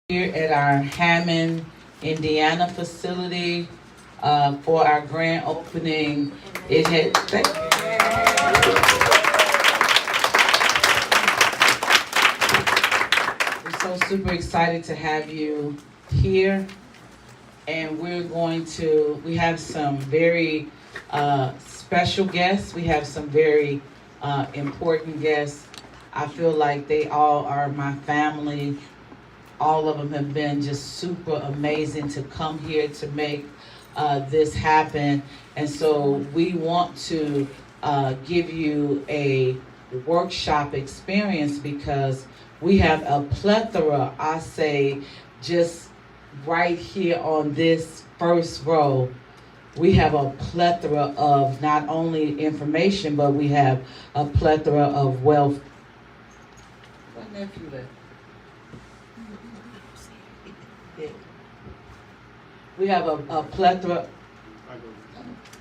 Here at our Hammond, Indiana facility for our grand opening. It had, we're so super excited to have you here, and we have some very special guests. We have some very important guests. I feel like they all are my family. All of them have been just super amazing to come here to make this happen. And so we want to give you a workshop experience because we have a plethora, I say, just right here on this first row. We have a plethora of not only information, but we have a plethora of wealth. What nephew left? We have a plethora.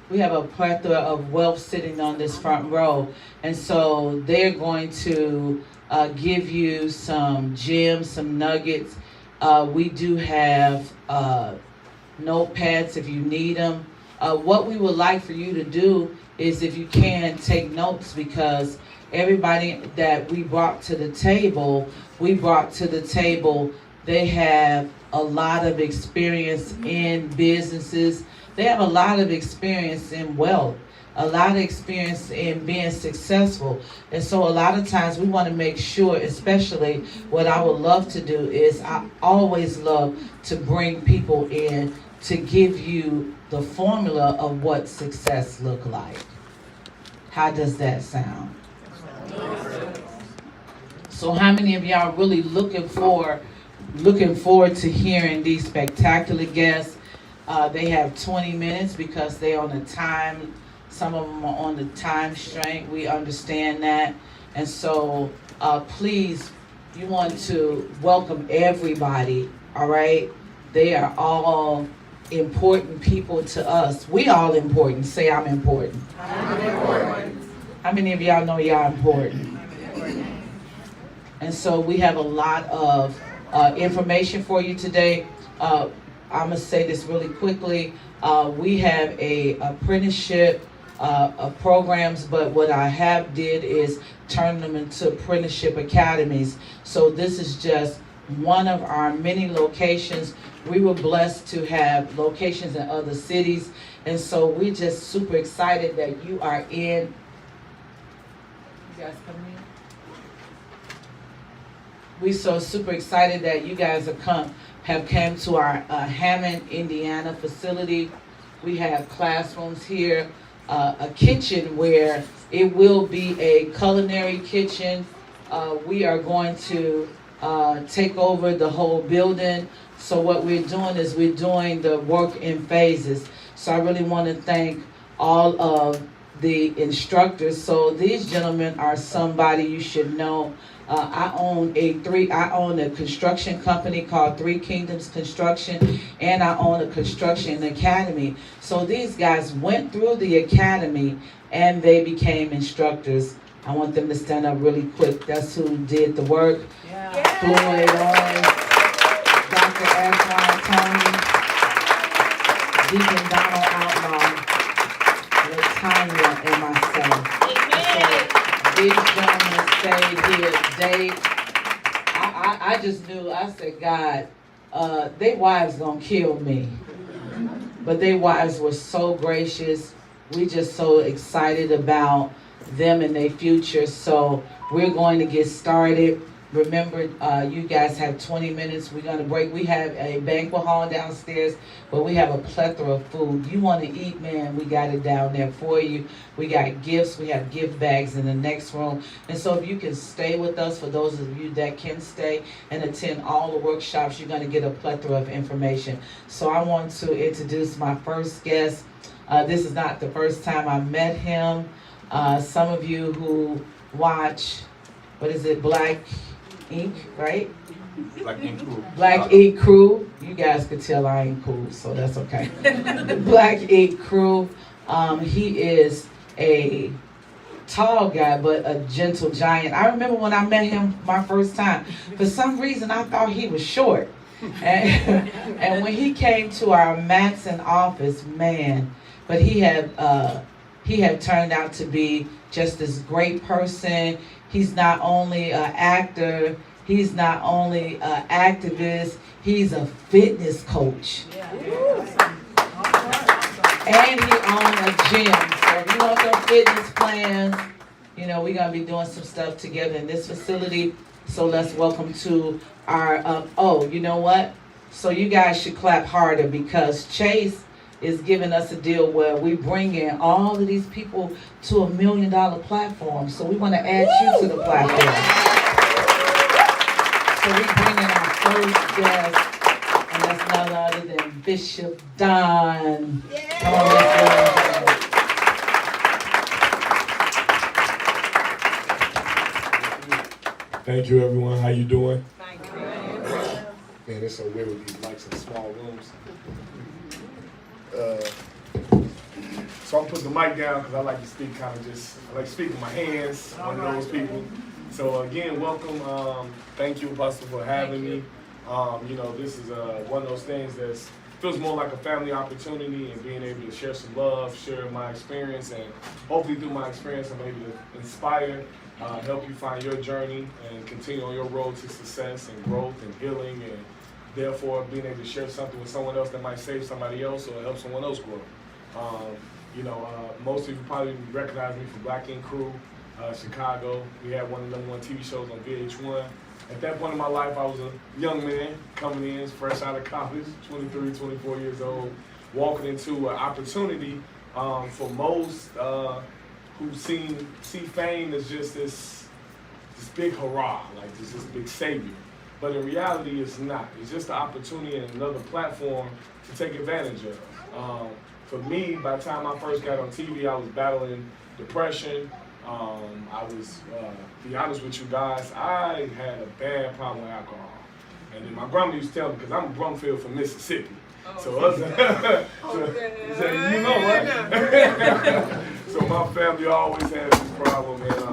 We have a plethora of wealth sitting on this front row, and so they're going to give you some gems, some nuggets. We do have notepads if you need them. What we would like for you to do is, if you can, take notes, because everybody that we brought to the table, they have a lot of experience in businesses. They have a lot of experience in wealth, a lot of experience in being successful. And so a lot of times we want to make sure, especially what I would love to do is I always love to bring people in to give you the formula of what success look like. How does that sound? So how many of y'all really looking forward to hearing these spectacular guests? They have 20 minutes because they're on the time. Some of them are on the time strain. We understand that. And so please, you want to welcome everybody, all right? They are all important people to us. We all important. Say, I'm important. I'm important. How many of y'all know y'all important? And so we have a lot of information for you today. I'm going to say this really quickly. We have a apprenticeship programs, but what I have did is turn them into apprenticeship academies. So this is just one of our many locations. We were blessed to have locations in other cities, and so we're just super excited that you are in. You guys coming in? We're so super excited that you guys have come to our Hammond, Indiana facility. We have classrooms here, a kitchen where it will be a culinary kitchen. We are going to take over the whole building. So what we're doing is we're doing the work in phases. So I really want to thank all of the instructors. So these gentlemen are somebody you should know. I own a construction company called Three Kingdoms Construction, and I own a construction academy. So these guys went through the academy and they became instructors. I want them to stand up really quick. That's who did the work. Yeah. Floyd Owens, Dr. Ashline Tony, Deacon Donald Outlaw, Latanya, and myself. These gentlemen stayed here. I just knew, I said, God, their wives gonna kill me. But their wives were so gracious. We just so excited about them and their future. So we're going to get started. Remember, you guys have 20 minutes. We're going to break. We have a banquet hall downstairs, but we have a plethora of food. You want to eat, man, we got it down there for you. We got gifts. We have gift bags in the next room. And so if you can stay with us, for those of you that can stay and attend all the workshops, you're going to get a plethora of information. So I want to introduce my first guest. This is not the first time I met him. Some of you who watch, what is it, Black Ink, right? Black Ink Crew. Black Ink Crew. You guys could tell I ain't cool, so that's okay. Black Ink Crew. He is a tall guy, but a gentle giant. I remember when I met him my first time. For some reason, I thought he was short. And when he came to our Matson office, man, but he had turned out to be just this great person. He's not only an actor, he's not only an activist, he's a fitness coach. And he owns a gym. So if you want some fitness plans, you know, we're going to be doing some stuff together in this facility. So let's welcome to our, oh, you know what? So you guys should clap harder because Chase is giving us a deal where we bring in all of these people to $1 million platform. So we want to add you to the platform. So we bring in our first guest, and that's none other than Bishop Don. Come on, let's go. Thank you, everyone. How you doing? Thank you. Man, it's so weird with these mics in small rooms. So I'm putting the mic down because I like to speak I like to speak with my hands, one of those people. So again, welcome. Thank you, Pastor, for having me. You know, this is one of those things that feels more like a family opportunity and being able to share some love, share my experience, and hopefully through my experience I'm able to inspire, help you find your journey and continue on your road to success and growth and healing, and therefore being able to share something with someone else that might save somebody else or help someone else grow. You know, most of you probably recognize me from Black Ink Crew, Chicago. We had one of the #1 TV shows on VH1. At that point in my life, I was a young man coming in, fresh out of college, 23, 24 years old, walking into an opportunity for most who see fame as just this big hurrah, like this big savior. But in reality, it's not. It's just an opportunity and another platform to take advantage of. For me, by the time I first got on TV, I was battling depression. I was, to be honest with you guys, I had a bad problem with alcohol. And then my grandma used to tell me, because I'm a Brumfield from Mississippi. So us, you know what? So my family always had this problem, and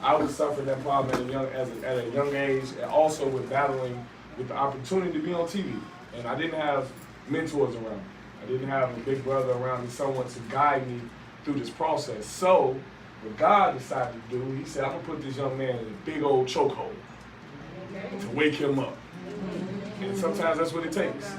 I was suffering that problem at a young age, and also with battling with the opportunity to be on TV. And I didn't have mentors around me. I didn't have a big brother around me, someone to guide me through this process. So what God decided to do, he said, I'm gonna put this young man in a big old chokehold to wake him up. And sometimes that's what it takes.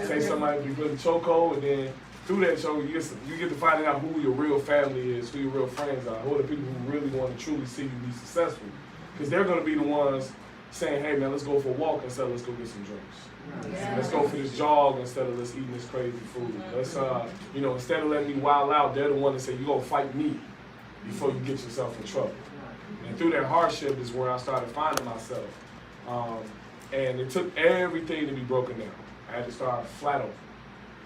Take somebody to be put in a chokehold, and then through that chokehold, you get to find out who your real family is, who your real friends are, who are the people who really want to truly see you be successful. Because they're gonna be the ones saying, hey man, let's go for a walk instead of let's go get some drinks. Let's go for this jog instead of let's eat this crazy food. Let's, you know, instead of letting me wild out, they're the one that say, you're gonna fight me before you get yourself in trouble. And through that hardship is where I started finding myself. And it took everything to be broken down. I had to start flat over.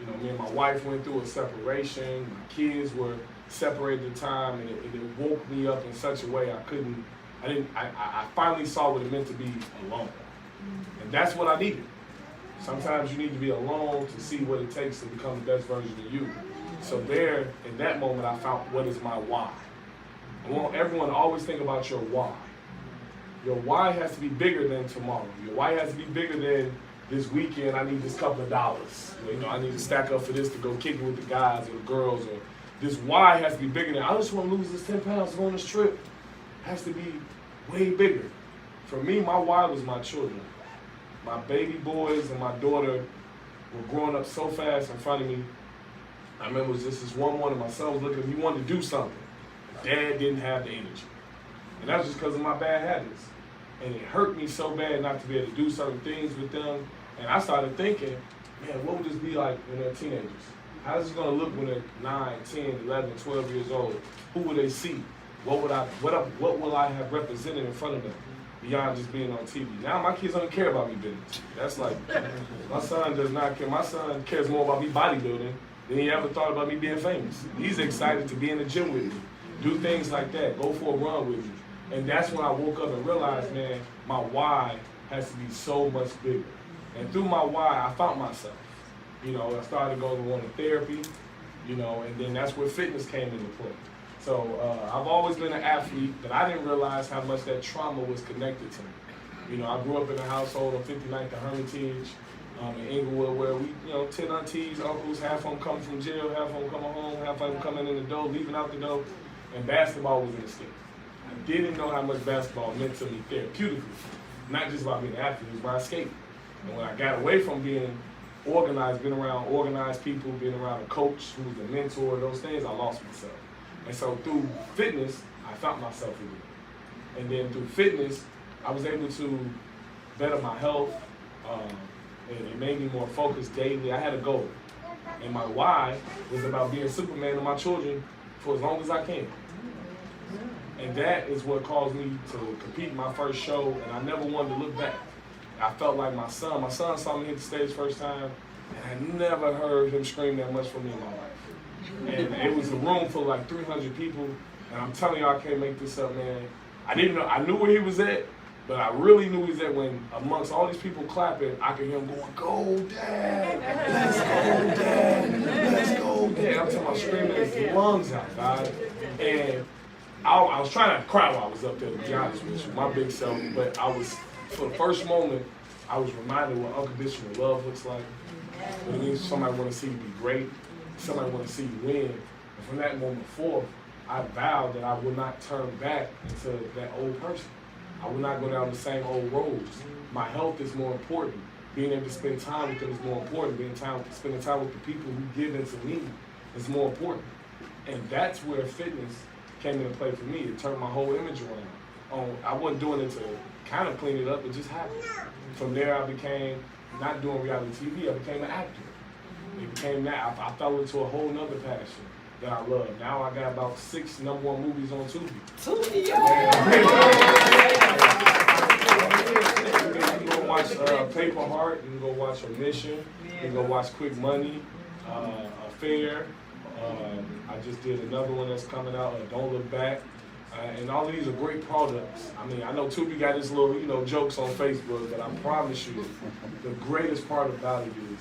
You know, me and my wife went through a separation. My kids were separated at the time, and it woke me up in such a way I finally saw what it meant to be alone. And that's what I needed. Sometimes you need to be alone to see what it takes to become the best version of you. So there, in that moment, I found what is my why. I want everyone to always think about your why. Your why has to be bigger than tomorrow. Your why has to be bigger than this weekend. I need this couple of dollars. You know, I need to stack up for this to go kick it with the guys or the girls. Or this why has to be bigger than I just want to lose this 10 pounds to go on this trip. It has to be way bigger. For me, my why was my children. My baby boys and my daughter were growing up so fast in front of me. I remember it was just this one morning, my son was looking at me, he wanted to do something. Dad didn't have the energy. And that was just because of my bad habits. And it hurt me so bad not to be able to do certain things with them. And I started thinking, man, what would this be like when they're teenagers? How's this going to look when they're 9, 10, 11, 12 years old? Who will they see? What will I have represented in front of them beyond just being on TV? Now my kids don't care about me being on TV. That's like, my son does not care. My son cares more about me bodybuilding than he ever thought about me being famous. He's excited to be in the gym with me, do things like that, go for a run with me. And that's when I woke up and realized, man, my why has to be so much bigger. And through my why, I found myself. You know, I started going to therapy, you know, and then that's where fitness came into play. So I've always been an athlete, but I didn't realize how much that trauma was connected to me. You know, I grew up in a household on 59th and Hermitage. in Inglewood, where we, 10 aunties, uncles, half of them coming from jail, half of them coming home, half of them coming in the door, leaving out the door, and basketball was an escape. I didn't know how much basketball meant to me therapeutically, not just by being an athlete, it was by escape. And when I got away from being organized, being around organized people, being around a coach who was a mentor, those things, I lost myself. And so through fitness, I found myself again. And then through fitness, I was able to better my health, and it made me more focused daily. I had a goal. And my why was about being Superman to my children for as long as I can. And that is what caused me to compete in my first show, and I never wanted to look back. I felt like my son saw me hit the stage first time, and I never heard him scream that much for me in my life. And it was a room full of like 300 people, and I'm telling y'all, I can't make this up, man. I didn't know, I knew where he was at, but I really knew he was at when amongst all these people clapping, I could hear him going, "Go, Dad! Let's go, Dad! Let's go, Dad!" I'm talking about screaming his lungs out, guys. And I was trying to cry while I was up there, to be honest with you, my big self, but I was, for the first moment, I was reminded what unconditional love looks like. What it means somebody want to see you be great, somebody want to see you win. And from that moment forth, I vowed that I would not turn back into that old person. I would not go down the same old roads. My health is more important. Being able to spend time with them is more important. Spending time with the people who give into me is more important. And that's where fitness came into play for me. It turned my whole image around. I wasn't doing it to kind of clean it up, it just happened. From there, I became not doing reality TV, I became an actor. It became that. I fell into a whole nother passion that I love. Now I got about 6 #1 movies on Tubi. Tubi, You can go watch Paper Heart, you can go watch A Mission, you can go watch Quick Money, Affair. I just did another one that's coming out, Don't Look Back. And all of these are great products. I mean, I know Tubi got his little, jokes on Facebook, but I promise you, the greatest part about it is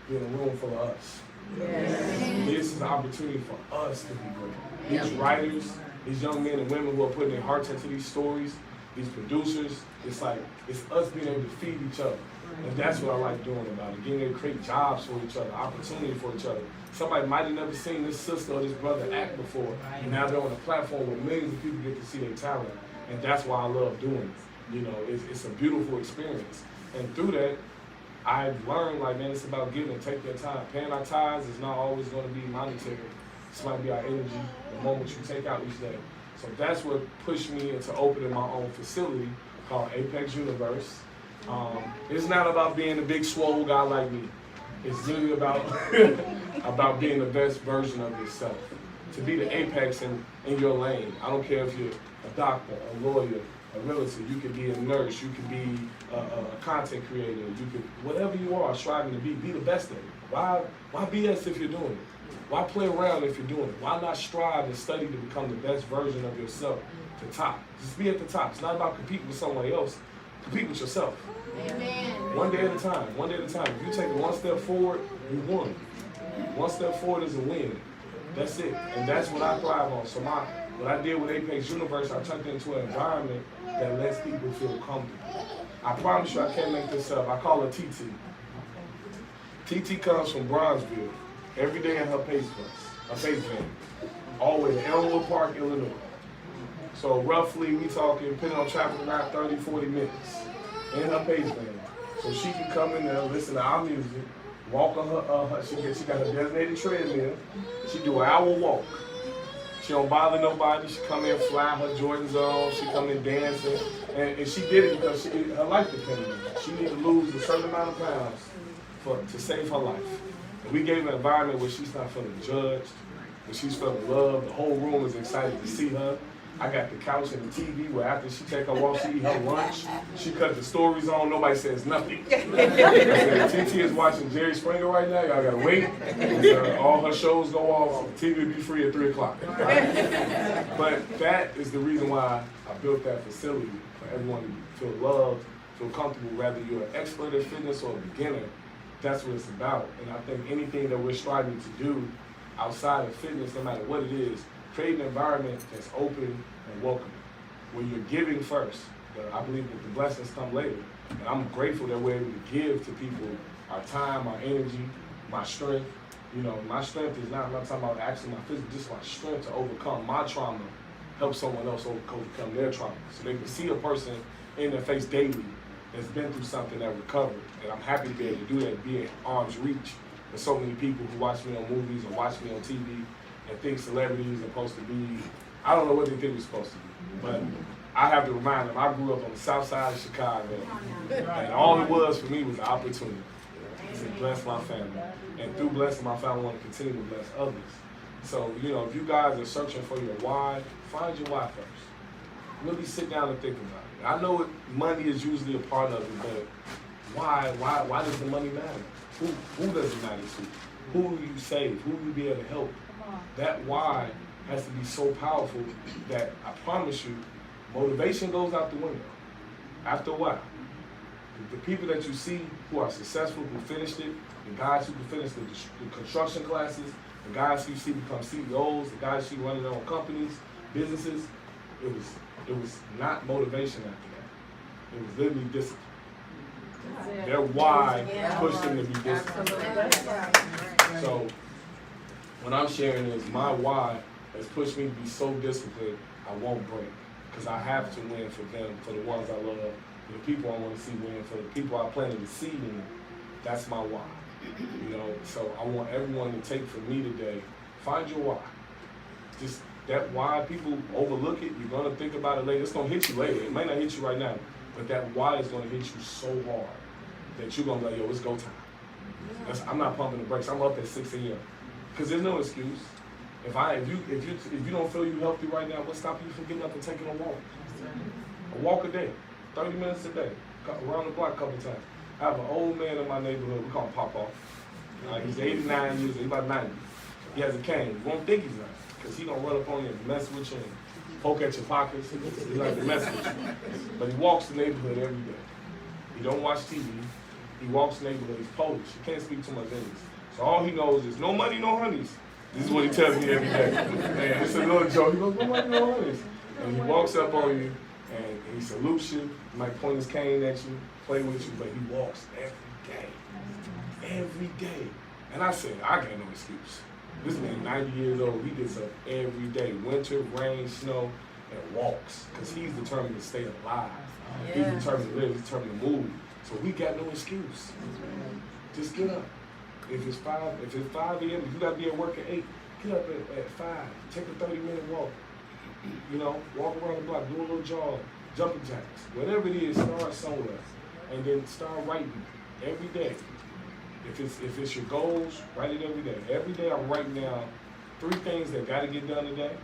being a room full of us. Yes. This is an opportunity for us to be great. These writers, these young men and women who are putting their hearts into these stories, these producers, it's us being able to feed each other. And that's what I like doing about it, getting able to create jobs for each other, opportunity for each other. Somebody might have never seen this sister or this brother act before, and now they're on a platform where millions of people get to see their talent. And that's why I love doing it. It's a beautiful experience. And through that, I've learned, man, it's about giving, take your time. Paying our tithes is not always going to be monetary. It's might be our energy, the moments you take out each day. So that's what pushed me into opening my own facility called Apex Universe. It's not about being a big swole guy like me. It's really about about being the best version of yourself. To be the apex in your lane. I don't care if you're a doctor, a lawyer, a realtor. You could be a nurse. You could be a content creator. You could, whatever you are, striving to be the best at it. Why BS if you're doing it? Why play around if you're doing it? Why not strive and study to become the best version of yourself to top? Just be at the top. It's not about competing with someone else. Compete with yourself. Amen. One day at a time, one day at a time. If you take it one step forward, you won. One step forward is a win. That's it. And that's what I thrive on. So what I did with Apex Universe, I turned it into an environment that lets people feel comfortable. I promise you I can't make this up. I call her TT. TT comes from Bronzeville every day in her pace van. Always in Elmwood Park, Illinois. So roughly, we talking, depending on traffic, around 30, 40 minutes in her pace van. So she can come in there, listen to our music, walk on her she got her designated treadmill. She do an hour walk. She don't bother nobody. She come in, fly her Jordans on. She come in dancing. And she did it because her life depended on it. She needed to lose a certain amount of pounds to save her life. And we gave her an environment where she's not feeling judged, where she's feeling loved. The whole room is excited to see her. I got the couch and the TV where after she take her walk, she eat her lunch. She cut the stories on, nobody says nothing. I said, TT is watching Jerry Springer right now, y'all gotta wait. All her shows go off, TV will be free at 3 o'clock. Right? But that is the reason why I built that facility, for everyone to feel loved, feel comfortable, whether you're an expert at fitness or a beginner. That's what it's about. And I think anything that we're striving to do outside of fitness, no matter what it is, create an environment that's open and welcoming, where you're giving first. But I believe that the blessings come later. And I'm grateful that we're able to give to people our time, our energy, my strength. You know, my strength is not, I'm not talking about actually my physical, just my strength to overcome my trauma, help someone else overcome their trauma. So they can see a person in their face daily that's been through something that recovered. And I'm happy to be able to do that, be at arm's reach for so many people who watch me on movies or watch me on TV and think celebrities are supposed to be, I don't know what they think we're supposed to be, but I have to remind them, I grew up on the south side of Chicago, and all it was for me was an opportunity to bless my family. And through blessing my family, I want to continue to bless others. So, you know, if you guys are searching for your why, find your why first. Really sit down and think about it. I know money is usually a part of it, but why does the money matter? Who does it matter to? Who will you save? Who will you be able to help? That why has to be so powerful that I promise you, motivation goes out the window after a while. The people that you see who are successful, who finished it, the guys who can finish the construction classes, the guys who you see become CEOs, the guys you see running their own companies, businesses, it was not motivation after that. It was literally discipline. Their why pushed them to be disciplined. So what I'm sharing is my why has pushed me to be so disciplined I won't break. Because I have to win for them, for the ones I love, for the people I want to see win, for the people I planted the seed in. That's my why. You know, so I want everyone to take from me today, find your why. Just that why, people overlook it, you're gonna think about it later. It's gonna hit you later. It might not hit you right now, but that why is gonna hit you so hard that you're gonna be like, yo, it's go time. I'm not pumping the brakes. I'm up at 6 a.m. Because there's no excuse. If you don't feel you healthy right now, what stops you from getting up and taking a walk? A walk a day, 30 minutes a day, around the block a couple times. I have an old man in my neighborhood, we call him Pop Off. He's 89 years old, he's about 90. He has a cane. You won't think he's not, because he gonna run up on you and mess with you and poke at your pockets. He like to mess with you. But he walks the neighborhood every day. He don't watch TV. He walks the neighborhood. He's Polish. He can't speak too much English. So all he knows is no money, no honeys. This is what he tells me every day. And it's a little joke. He goes, no money, no honeys. And he walks up on you and he salutes you. He might point his cane at you, play with you, but he walks every day. Every day. And I said, I got no excuse. This man 90 years old, he gets up every day, winter, rain, snow, and walks. Because he's determined to stay alive. He's determined to live, he's determined to move. So we got no excuse. Just get up. If it's 5 a.m., if you gotta be at work at 8, get up at 5. Take a 30-minute walk. You know, walk around the block, do a little jog, jumping jacks. Whatever it is, start somewhere. And then start writing every day. If it's your goals, write it every day. Every day I'm writing down 3 things that gotta get done today,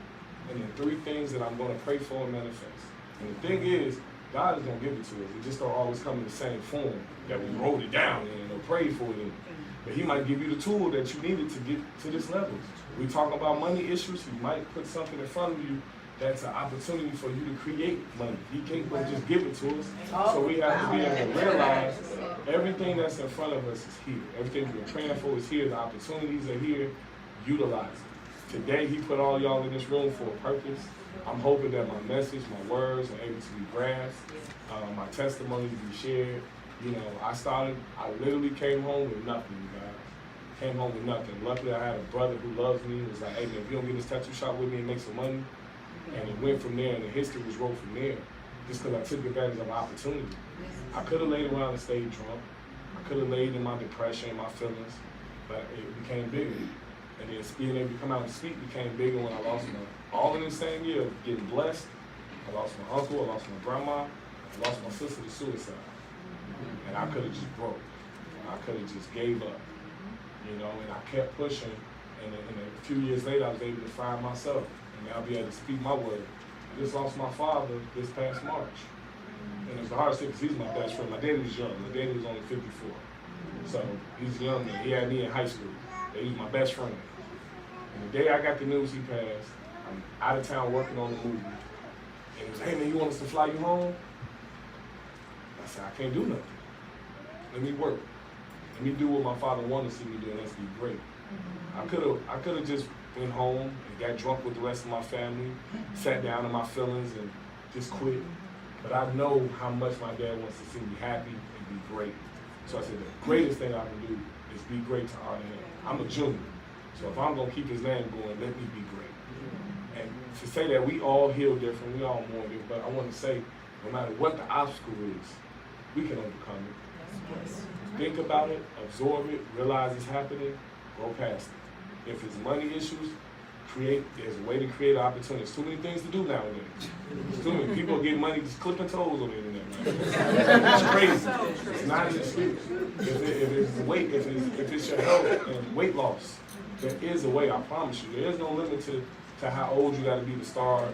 and then 3 things that I'm gonna pray for and manifest. And the thing is, God is gonna give it to us. It just don't always come in the same form that we wrote it down in or prayed for it in. But he might give you the tool that you needed to get to this level. We talk about money issues, he might put something in front of you that's an opportunity for you to create money. He can't just give it to us. So we have to be able to realize everything that's in front of us is here. Everything we're praying for is here. The opportunities are here. Utilize it. Today, he put all y'all in this room for a purpose. I'm hoping that my message, my words are able to be grasped, my testimony to be shared. You know, I literally came home with nothing, you guys. Came home with nothing. Luckily, I had a brother who loves me. He was like, hey, man, if you don't get this tattoo shop with me and make some money. And it went from there, and the history was wrote from there, just because I took advantage of my opportunity. I could have laid around and stayed drunk. I could have laid in my depression and my feelings, but it became bigger. And then being able to come out and speak became bigger when I lost all in the same year of getting blessed. I lost my uncle, I lost my grandma, I lost my sister to suicide. And I could have just broke. I could have just gave up, you know, and I kept pushing. And a few years later, I was able to find myself. And I'll be able to speak my word. I just lost my father this past March. And it was the hardest thing because he's my best friend. My daddy was young. My daddy was only 54. So he's young and he had me in high school. He was my best friend. And the day I got the news he passed, I'm out of town working on the movie. And he was, hey man, you want us to fly you home? I said, I can't do nothing. Let me work. Let me do what my father wanted to see me do, and that's be great. I could have just went home and got drunk with the rest of my family, sat down in my feelings and just quit. But I know how much my dad wants to see me happy and be great. So I said, the greatest thing I can do is be great to honor him. I'm a junior. So if I'm going to keep his name going, let me be great. And to say that we all heal different, we all mourn different, but I want to say, no matter what the obstacle is, we can overcome it. Think about it, absorb it, realize it's happening, go past it. If it's money issues, there's a way to create opportunities. Too many things to do nowadays. Too many people get money just clipping toes on the internet. Right? It's crazy. It's not an excuse. If it's your health and weight loss, there is a way. I promise you. There is no limit to how old you got to be to start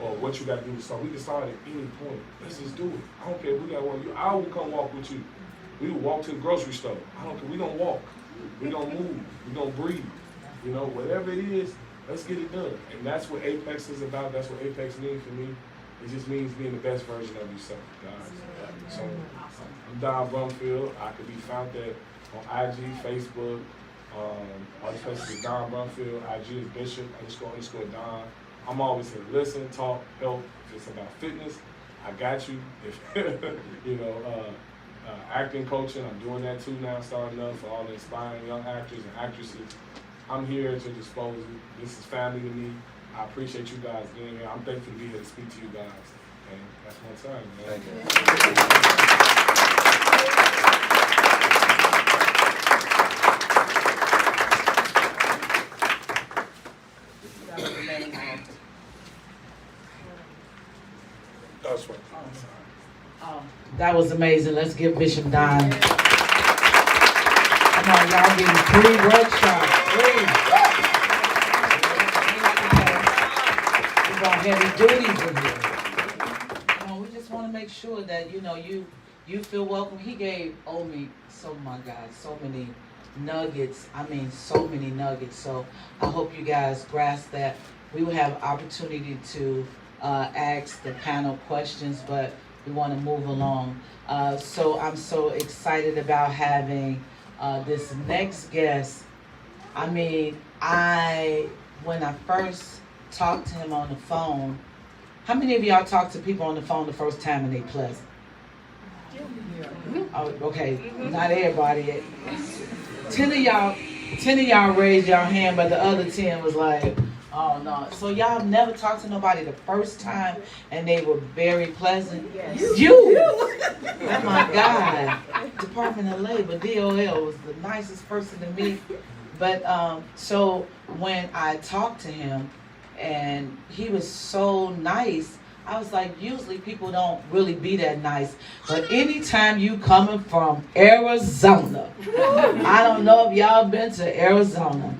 or what you got to do to start. We can start at any point. Let's just do it. I don't care if we got one. I will come walk with you. We will walk to the grocery store. I don't care. We don't walk. We don't move. We don't breathe. You know, whatever it is. Let's get it done. And that's what Apex is about. That's what Apex means for me. It just means being the best version of yourself, guys. So I'm Don Brumfield. I could be found there on IG, Facebook, all these places is Don Brumfield. IG is Bishop, _ Don. I'm always here to listen, talk, help. If it's about fitness, I got you. If acting, coaching, I'm doing that too now, starting up for all the inspiring young actors and actresses. I'm here to dispose of. This is family to me. I appreciate you guys being here. I'm thankful to be here to speak to you guys. And that's my time, man. Thank you. That's right. That was amazing. Let's give Bishop Don. Come on, y'all getting 3 workshops. 3. We're going heavy duties in here. We just want to make sure that, you feel welcome. He gave Omi, so many nuggets. I mean, so many nuggets. So I hope you guys grasp that. We will have opportunity to ask the panel questions, but we want to move along. So I'm so excited about having this next guest. I mean, when I first talked to him on the phone, how many of y'all talked to people on the phone the first time and they pleasant? Oh, okay, not everybody. 10 of y'all raised your hand, but the other 10 was like, oh no. So y'all never talked to nobody the first time and they were very pleasant? Yes. You! Oh my God. Department of Labor, DOL, was the nicest person to meet. But so when I talked to him and he was so nice, I was like, usually people don't really be that nice. But anytime you coming from Arizona, I don't know if y'all been to Arizona,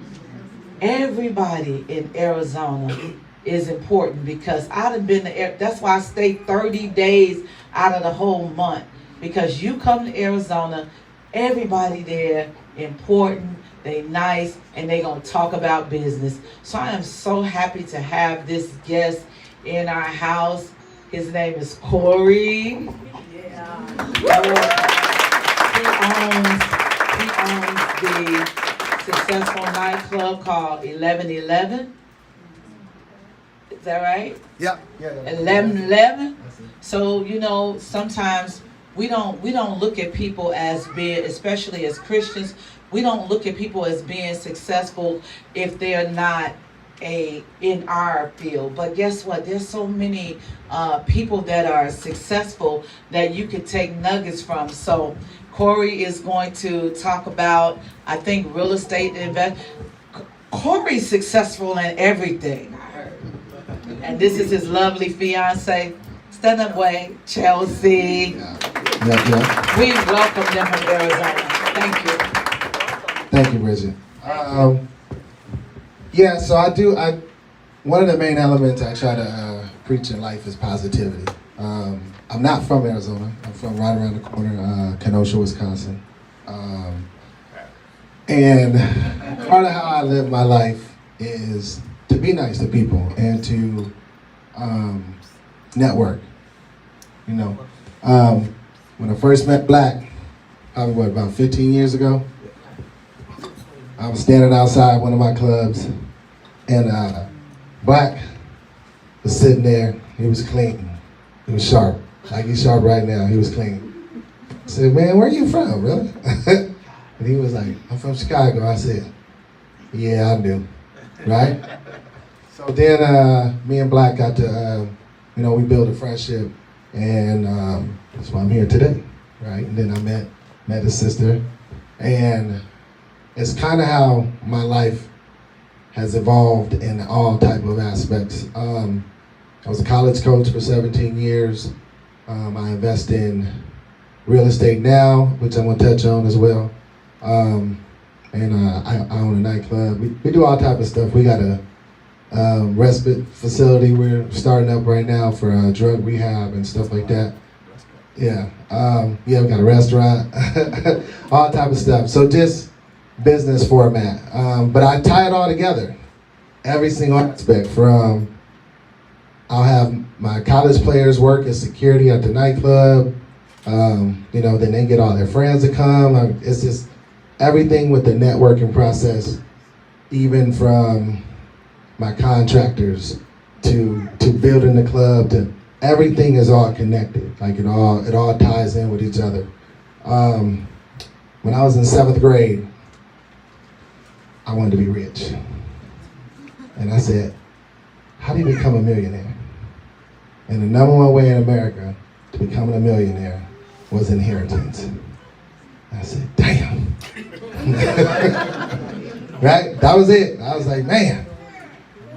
everybody in Arizona is important because I done been to, that's why I stayed 30 days out of the whole month. Because you come to Arizona, everybody there important, they nice, and they gonna talk about business. So I am so happy to have this guest in our house. His name is Corey. Yeah. He owns the successful nightclub called 1111. Is that right? Yeah. 1111. So sometimes we don't look at people as being, especially as Christians, we don't look at people as being successful if they're not in our field. But guess what? There's so many people that are successful that you could take nuggets from. So Corey is going to talk about, I think, real estate invest. Corey's successful in everything, I heard. And this is his lovely fiance. Stand up, way, Chelsea. Yeah. We welcome them from Arizona. Thank you. Thank you, Bridget. So one of the main elements I try to preach in life is positivity. I'm not from Arizona. I'm from right around the corner, Kenosha, Wisconsin. And part of how I live my life is to be nice to people and to network. When I first met Black, probably about 15 years ago, I was standing outside one of my clubs, and Black was sitting there. He was clean. He was sharp. Like he's sharp right now. He was clean. said, man, where you from, really? And he was like, I'm from Chicago. I said, yeah, I do, right? So then me and Black got to, we built a friendship, and that's why I'm here today, right? And then I met his sister, and it's kind of how my life has evolved in all type of aspects. I was a college coach for 17 years. I invest in real estate now, which I'm gonna touch on as well. And I own a nightclub. We do all type of stuff. We got a respite facility we're starting up right now for drug rehab and stuff like that. Yeah, we got a restaurant, all type of stuff. So just business format. But I tie it all together, every single aspect from, I'll have my college players work as security at the nightclub. Then they get all their friends to come. It's just everything with the networking process, even from my contractors to building the club, to everything is all connected. Like it all ties in with each other. When I was in 7th grade, I wanted to be rich. And I said, how do you become a millionaire? And the number one way in America to becoming a millionaire was inheritance. I said, damn. Right? That was it. I was like, man.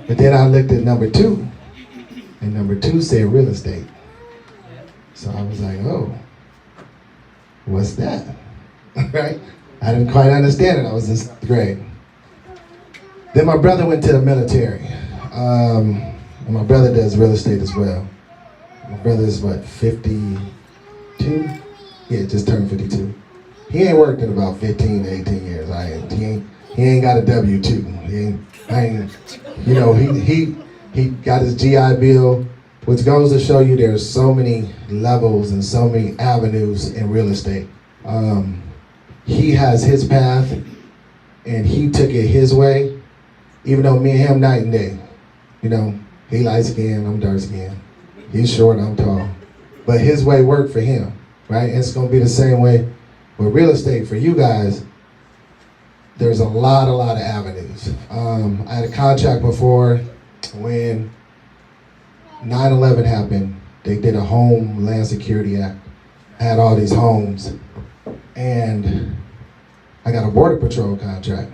But then I looked at number 2, and number 2 said real estate. So I was like, oh, what's that? Right? I didn't quite understand it. I was in 6th grade. Then my brother went to the military. And my brother does real estate as well. My brother is 52? Yeah, just turned 52. He ain't worked in about 15 to 18 years. He ain't got a W-2. He got his GI Bill, which goes to show you there's so many levels and so many avenues in real estate. He has his path, and he took it his way, even though me and him night and day. He light skinned, I'm dark skinned. He's short, I'm tall. But his way worked for him, right? It's gonna be the same way with real estate for you guys. There's a lot of avenues. I had a contract before when 9/11 happened. They did a Homeland Security Act. I had all these homes, and I got a Border Patrol contract.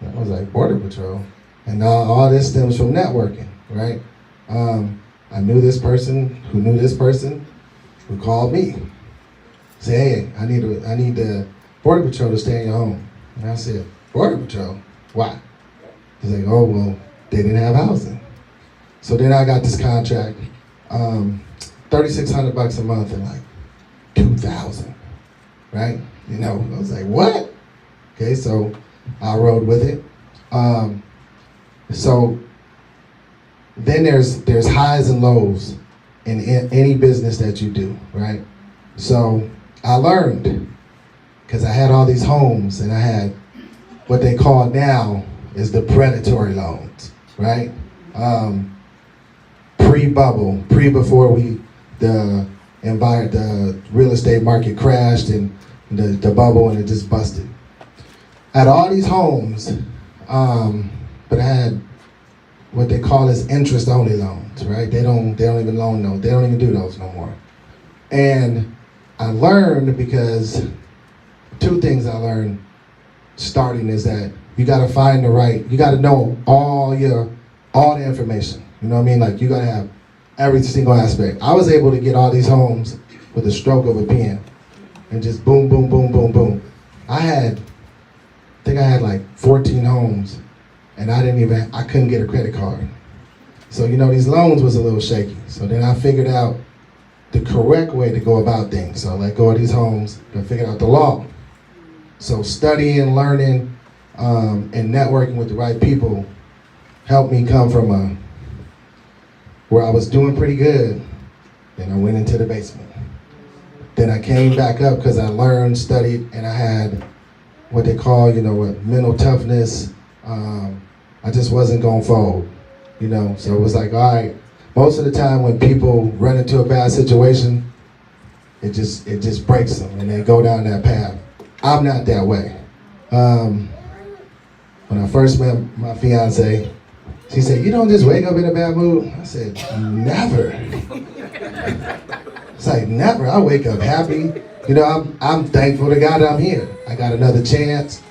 I was like, Border Patrol? And now all this stems from networking, right? I knew this person who knew this person who called me. Say, hey, I need the Border Patrol to stay in your home. And I said, Border Patrol? Why? He's like, oh, well, they didn't have housing. So then I got this contract, $3,600 a month and like $2,000, right? I was like, what? Okay, so I rode with it. So then there's highs and lows in any business that you do, right? So I learned, because I had all these homes, and I had what they call now is the predatory loans, right? Pre-bubble, before the real estate market crashed and the bubble, and it just busted. I had all these homes, but I had what they call as interest-only loans, right? They don't even loan those. They don't even do those no more. And I learned, because 2 things I learned starting is that you got to you got to know all the information. You know what I mean? Like, you got to have every single aspect. I was able to get all these homes with a stroke of a pen, and just boom, boom, boom, boom, boom. I think I had like 14 homes, and I couldn't get a credit card. So, these loans was a little shaky. So then I figured out the correct way to go about things. So I let go of these homes and figured out the law. So studying, learning, and networking with the right people helped me come from where I was doing pretty good. Then I went into the basement. Then I came back up because I learned, studied, and I had what they call, mental toughness. I just wasn't gonna fold, So it was like, all right, most of the time when people run into a bad situation, it just breaks them and they go down that path. I'm not that way. When I first met my fiance, she said, "You don't just wake up in a bad mood?" I said, "Never." It's like, never. I wake up happy. You know, I'm thankful to God I'm here. I got another chance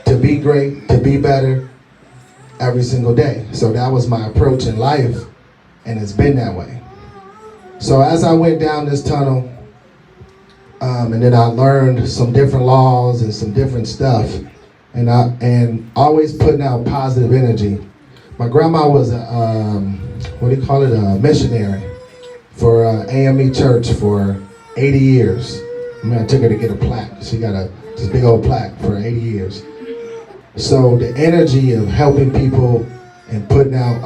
to be great, to be better every single day. So that was my approach in life, and it's been that way. So as I went down this tunnel, and then I learned some different laws and some different stuff, and always putting out positive energy. My grandma was a missionary for AME Church for 80 years. I mean, I took her to get a plaque. She got this big old plaque for 80 years. So the energy of helping people and putting out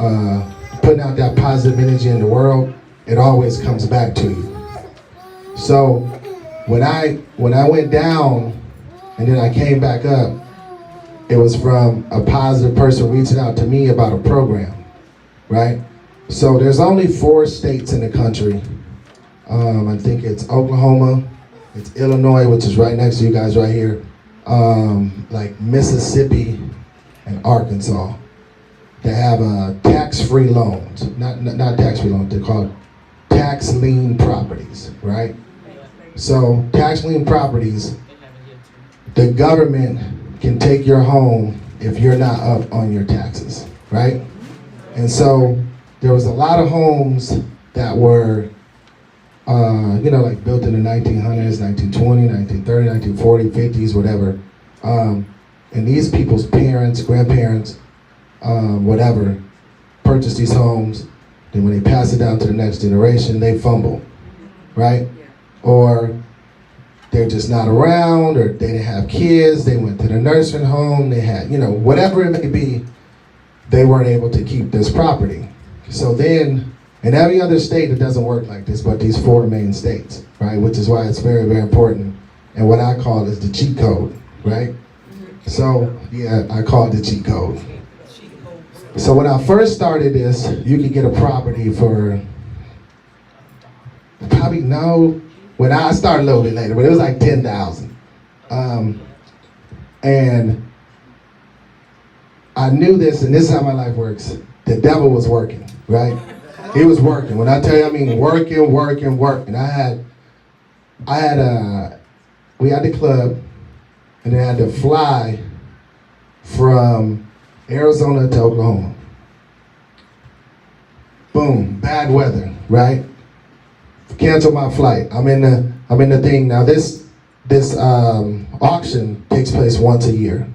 that positive energy in the world, it always comes back to you. So when I went down and then I came back up, it was from a positive person reaching out to me about a program, right? So there's only 4 states in the country. I think it's Oklahoma, it's Illinois, which is right next to you guys right here, like Mississippi and Arkansas, that have tax-free loans. Not tax-free loans, they're called tax lien properties, right? So tax lien properties, the government can take your home if you're not up on your taxes, right? And so there was a lot of homes that were, like built in the 1900s, 1920, 1930, 1940, 50s, whatever. And these people's parents, grandparents, whatever, purchased these homes. Then when they pass it down to the next generation, they fumble, right? Or they're just not around, or they didn't have kids, they went to the nursing home, they had, whatever it may be, they weren't able to keep this property. So then, in every other state, it doesn't work like this, but these 4 main states, right? Which is why it's very, very important. And what I call is the cheat code, right? So, yeah, I call it the cheat code. So when I first started this, you could get a property for, when I started a little bit later, but it was like $10,000. And I knew this, and this is how my life works. The devil was working, right? He was working. When I tell you, I mean working. We had the club, and then I had to fly from Arizona to Oklahoma. Boom, bad weather, right? Cancel my flight. I'm in the thing now. This auction takes place once a year,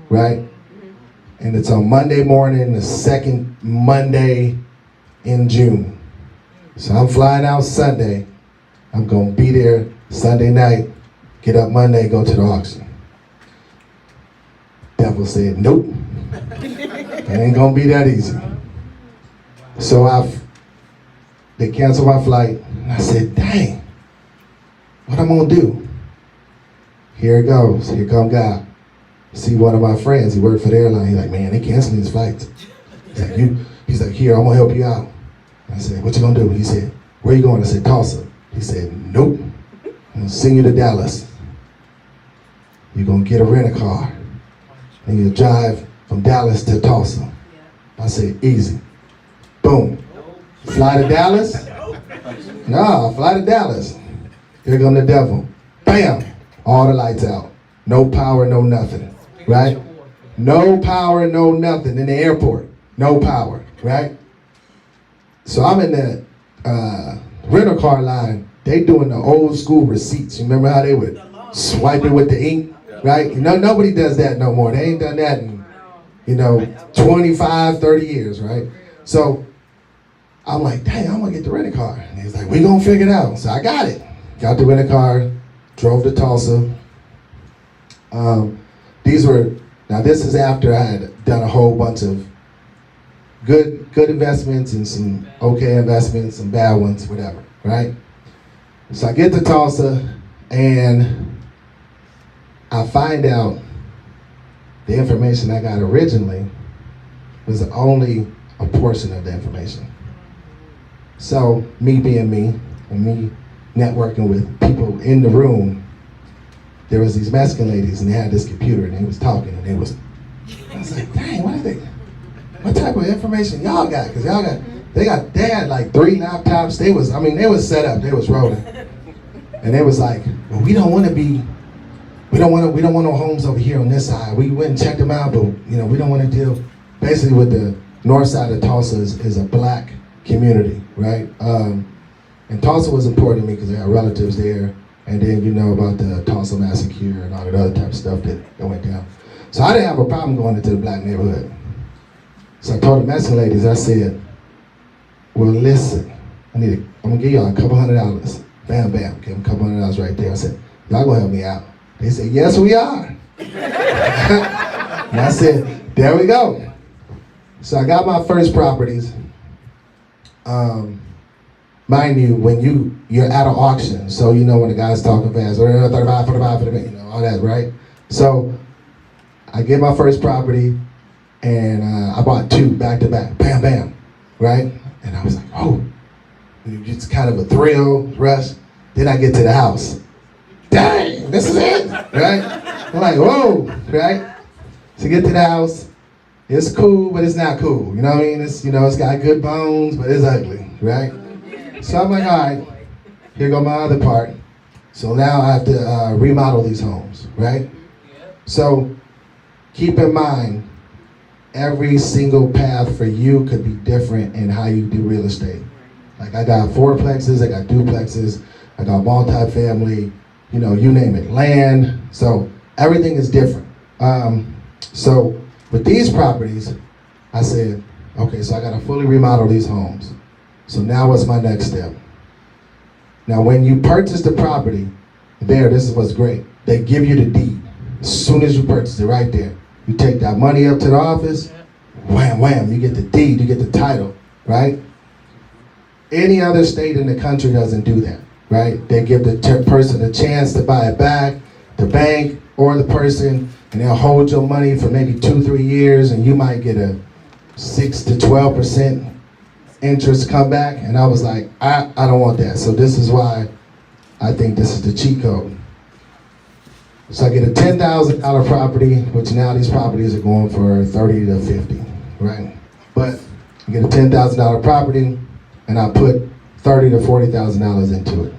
right? And it's on Monday morning, the second Monday in June. So I'm flying out Sunday. I'm gonna be there Sunday night, get up Monday, go to the auction. Devil said, nope, it ain't gonna be that easy. So they canceled my flight, and I said, dang, what I'm gonna do? Here it goes, here come God. See one of my friends, he worked for the airline, he's like, man, they canceling these flights. He's like, here, I'm gonna help you out. I said, what you gonna do? He said, where you going? I said, Tulsa. He said, nope, I'm gonna send you to Dallas. You're gonna get a rent-a-car, and you'll drive from Dallas to Tulsa. I said, easy. Boom. Fly to Dallas? No, fly to Dallas. Here come the devil. Bam! All the lights out. No power, no nothing. Right? No power, no nothing in the airport. No power. Right? So I'm in the rental car line. They doing the old school receipts. You remember how they would swipe it with the ink? Right? Nobody does that no more. They ain't done that in, 25, 30 years, right? So I'm like, dang, I'm gonna get the rental car. And he's like, we gonna figure it out. So I got it. Got the rental car, drove to Tulsa. This is after I had done a whole bunch of good investments and some okay investments, some bad ones, whatever, right? So I get to Tulsa and I find out the information I got originally was only a portion of the information. So me being me, and me networking with people in the room, there was these Mexican ladies and they had this computer and they was talking and I was like, dang, what type of information y'all got? Cause they had like 3 laptops. They was set up, they was rolling. And they was like, well, we don't want no homes over here on this side. We went and checked them out, but we don't want to deal. Basically, with the north side of Tulsa is a black community, right? And Tulsa was important to me because I had relatives there, and then about the Tulsa massacre and all that other type of stuff that went down. So I didn't have a problem going into the black neighborhood. So I told the Mexican ladies, I said, well, listen, I'm gonna give y'all a couple $100. Bam, bam, give them a couple $100 right there. I said, y'all gonna help me out? They said, yes, we are. And I said, there we go. So I got my first properties. Mind you, when you're at an auction, so when the guy's talking fast, 35, 45, all that, right? So I get my first property, and I bought 2 back to back, bam, bam, right? And I was like, oh, it's kind of a thrill, rush. Then I get to the house. Dang, this is it, right? I'm like, whoa, right? So get to the house, it's cool, but it's not cool. You know what I mean? It's it's got good bones, but it's ugly, right? So I'm like, all right, here go my other part. So now I have to remodel these homes, right? So keep in mind, every single path for you could be different in how you do real estate. Like I got 4plexes, I got duplexes, I got multifamily, you name it, land. So everything is different. So with these properties, I said, okay, so I got to fully remodel these homes. So now what's my next step? Now when you purchase the property, this is what's great. They give you the deed. As soon as you purchase it, right there. You take that money up to the office, wham, wham, you get the deed, you get the title, right? Any other state in the country doesn't do that, right? They give the person a chance to buy it back, the bank or the person, and they'll hold your money for maybe 2-3 years, and you might get a 6 to 12% interest come back. And I was like, I don't want that. So this is why I think this is the cheat code. So I get a $10,000 property, which now these properties are going for 30 to 50, right? But I get a $10,000 property, and I put $30 to $40,000 into it.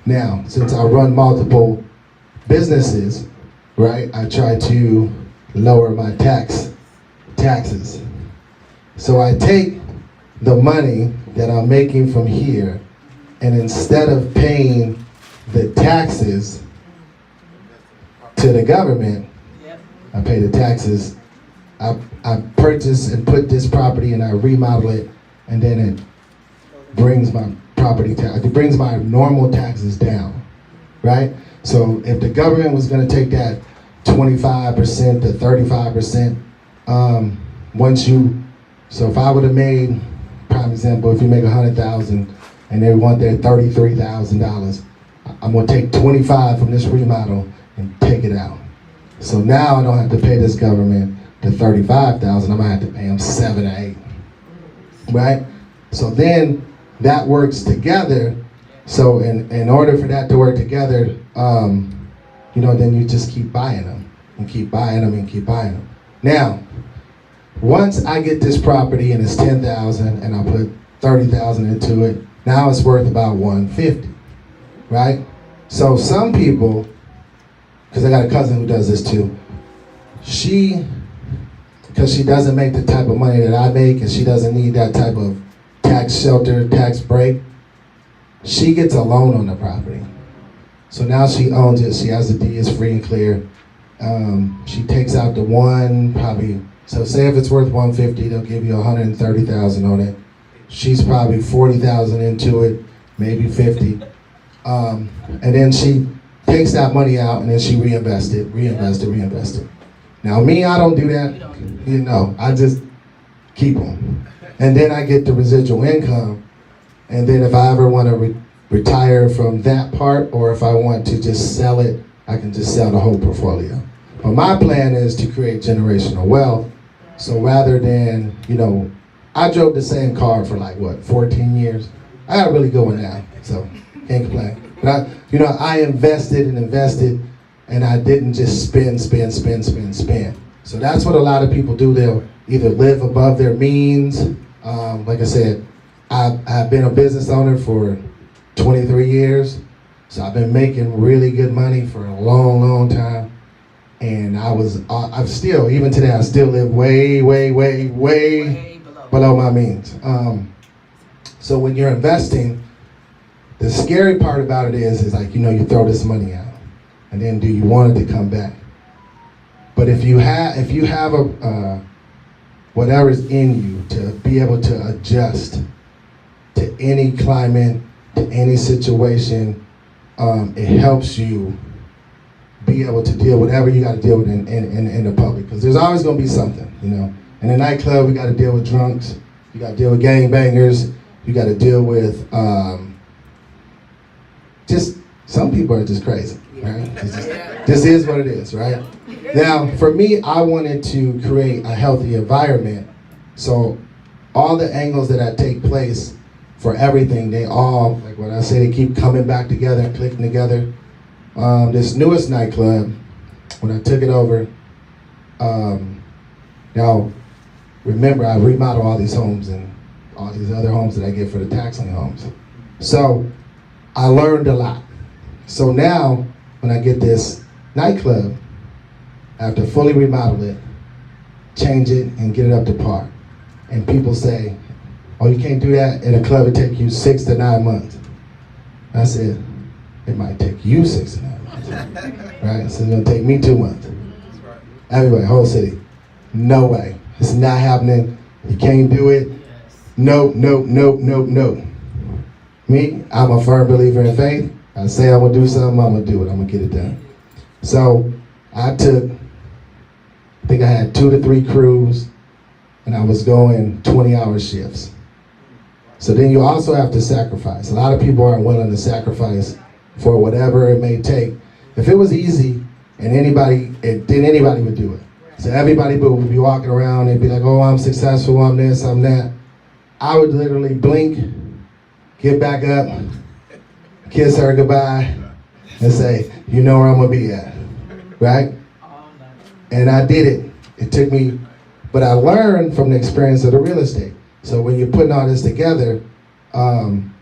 Now, since I run multiple businesses, right, I try to lower my taxes. So I take the money that I'm making from here, and instead of paying the taxes to the government, I pay the taxes. I purchase and put this property and I remodel it, and then it brings my property tax, it brings my normal taxes down, right? So if the government was gonna take that 25% to 35%, so if I would have made, prime example, if you make 100,000 and they want their $33,000, I'm gonna take 25 from this remodel and take it out. So now I don't have to pay this government the 35,000, I'm gonna have to pay them 7 or 8, right? So then that works together. So in order for that to work together, then you just keep buying them and keep buying them and keep buying them. Now, once I get this property and it's 10,000 and I put 30,000 into it, now it's worth about 150, right? So some people, because I got a cousin who does this too, because she doesn't make the type of money that I make and she doesn't need that type of tax shelter, tax break, she gets a loan on the property. So now she owns it, she has the deed, it's free and clear. She takes out the so say if it's worth 150, they'll give you 130,000 on it. She's probably 40,000 into it, maybe 50. And then she takes that money out and then she reinvest it. Now me, I don't do that, I just keep them. And then I get the residual income. And then if I ever want to retire from that part, or if I want to just sell it, I can just sell the whole portfolio. But my plan is to create generational wealth. So rather than, I drove the same car for 14 years. I got a really good one now. So Can't complain. But I invested and invested, and I didn't just spend. So that's what a lot of people do. They'll either live above their means. Like I said, I've been a business owner for 23 years. So I've been making really good money for a long time. And I'm still, even today, I still live way below my means. So when you're investing, the scary part about it is like, you throw this money out, and then do you want it to come back? But if you have a whatever's in you to be able to adjust to any climate, to any situation, it helps you be able to deal with whatever you got to deal with in the public, because there's always going to be something, In the nightclub, we got to deal with drunks, you got to deal with gangbangers, you got to deal with just some people are just crazy, right? This is what it is, right? Now, for me, I wanted to create a healthy environment, so all the angles that I take place for everything, they all, like when I say, they keep coming back together and clicking together. This newest nightclub, when I took it over, now remember, I remodel all these homes and all these other homes that I get for the tax lien homes. So I learned a lot. So now when I get this nightclub, I have to fully remodel it, change it, and get it up to par. And people say, oh, you can't do that in a club, it take you 6 to 9 months. I said, it might take you 6 to 9 months, right? So it's gonna take me 2 months. Everybody, whole city, no way. It's not happening, you can't do it. No. Me, I'm a firm believer in faith. I say I'm gonna do something, I'm gonna do it, I'm gonna get it done. So I think I had 2 to 3 crews, and I was going 20-hour shifts. So then you also have to sacrifice. A lot of people aren't willing to sacrifice for whatever it may take. If it was easy, then anybody would do it. So everybody would be walking around and be like, oh, I'm successful, I'm this, I'm that. I would literally blink, get back up, kiss her goodbye, and say, you know where I'm gonna be at, right? And I did it. It took me, but I learned from the experience of the real estate. So when you're putting all this together, then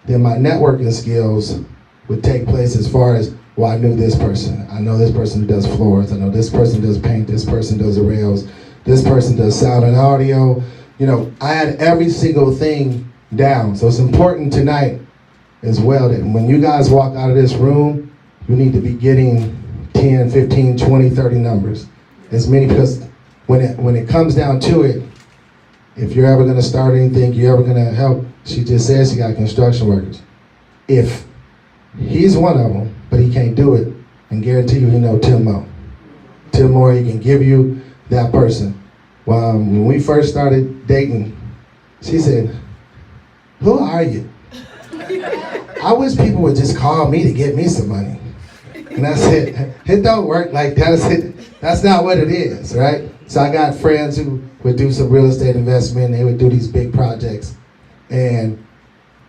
my networking skills would take place as far as, well, I knew this person. I know this person who does floors. I know this person does paint. This person does the rails. This person does sound and audio. I had every single thing down. So it's important tonight as well that when you guys walk out of this room, you need to be getting 10, 15, 20, 30 numbers. As many, because when it comes down to it, if you're ever gonna start anything, you're ever gonna help, she just says she got construction workers. If he's one of them, but he can't do it, and guarantee you, Tim Moore. Tim Moore, he can give you that person. Well, when we first started dating, she said, who are you? I wish people would just call me to get me some money. And I said, it don't work like that. I said, that's not what it is, right? So I got friends who would do some real estate investment. They would do these big projects and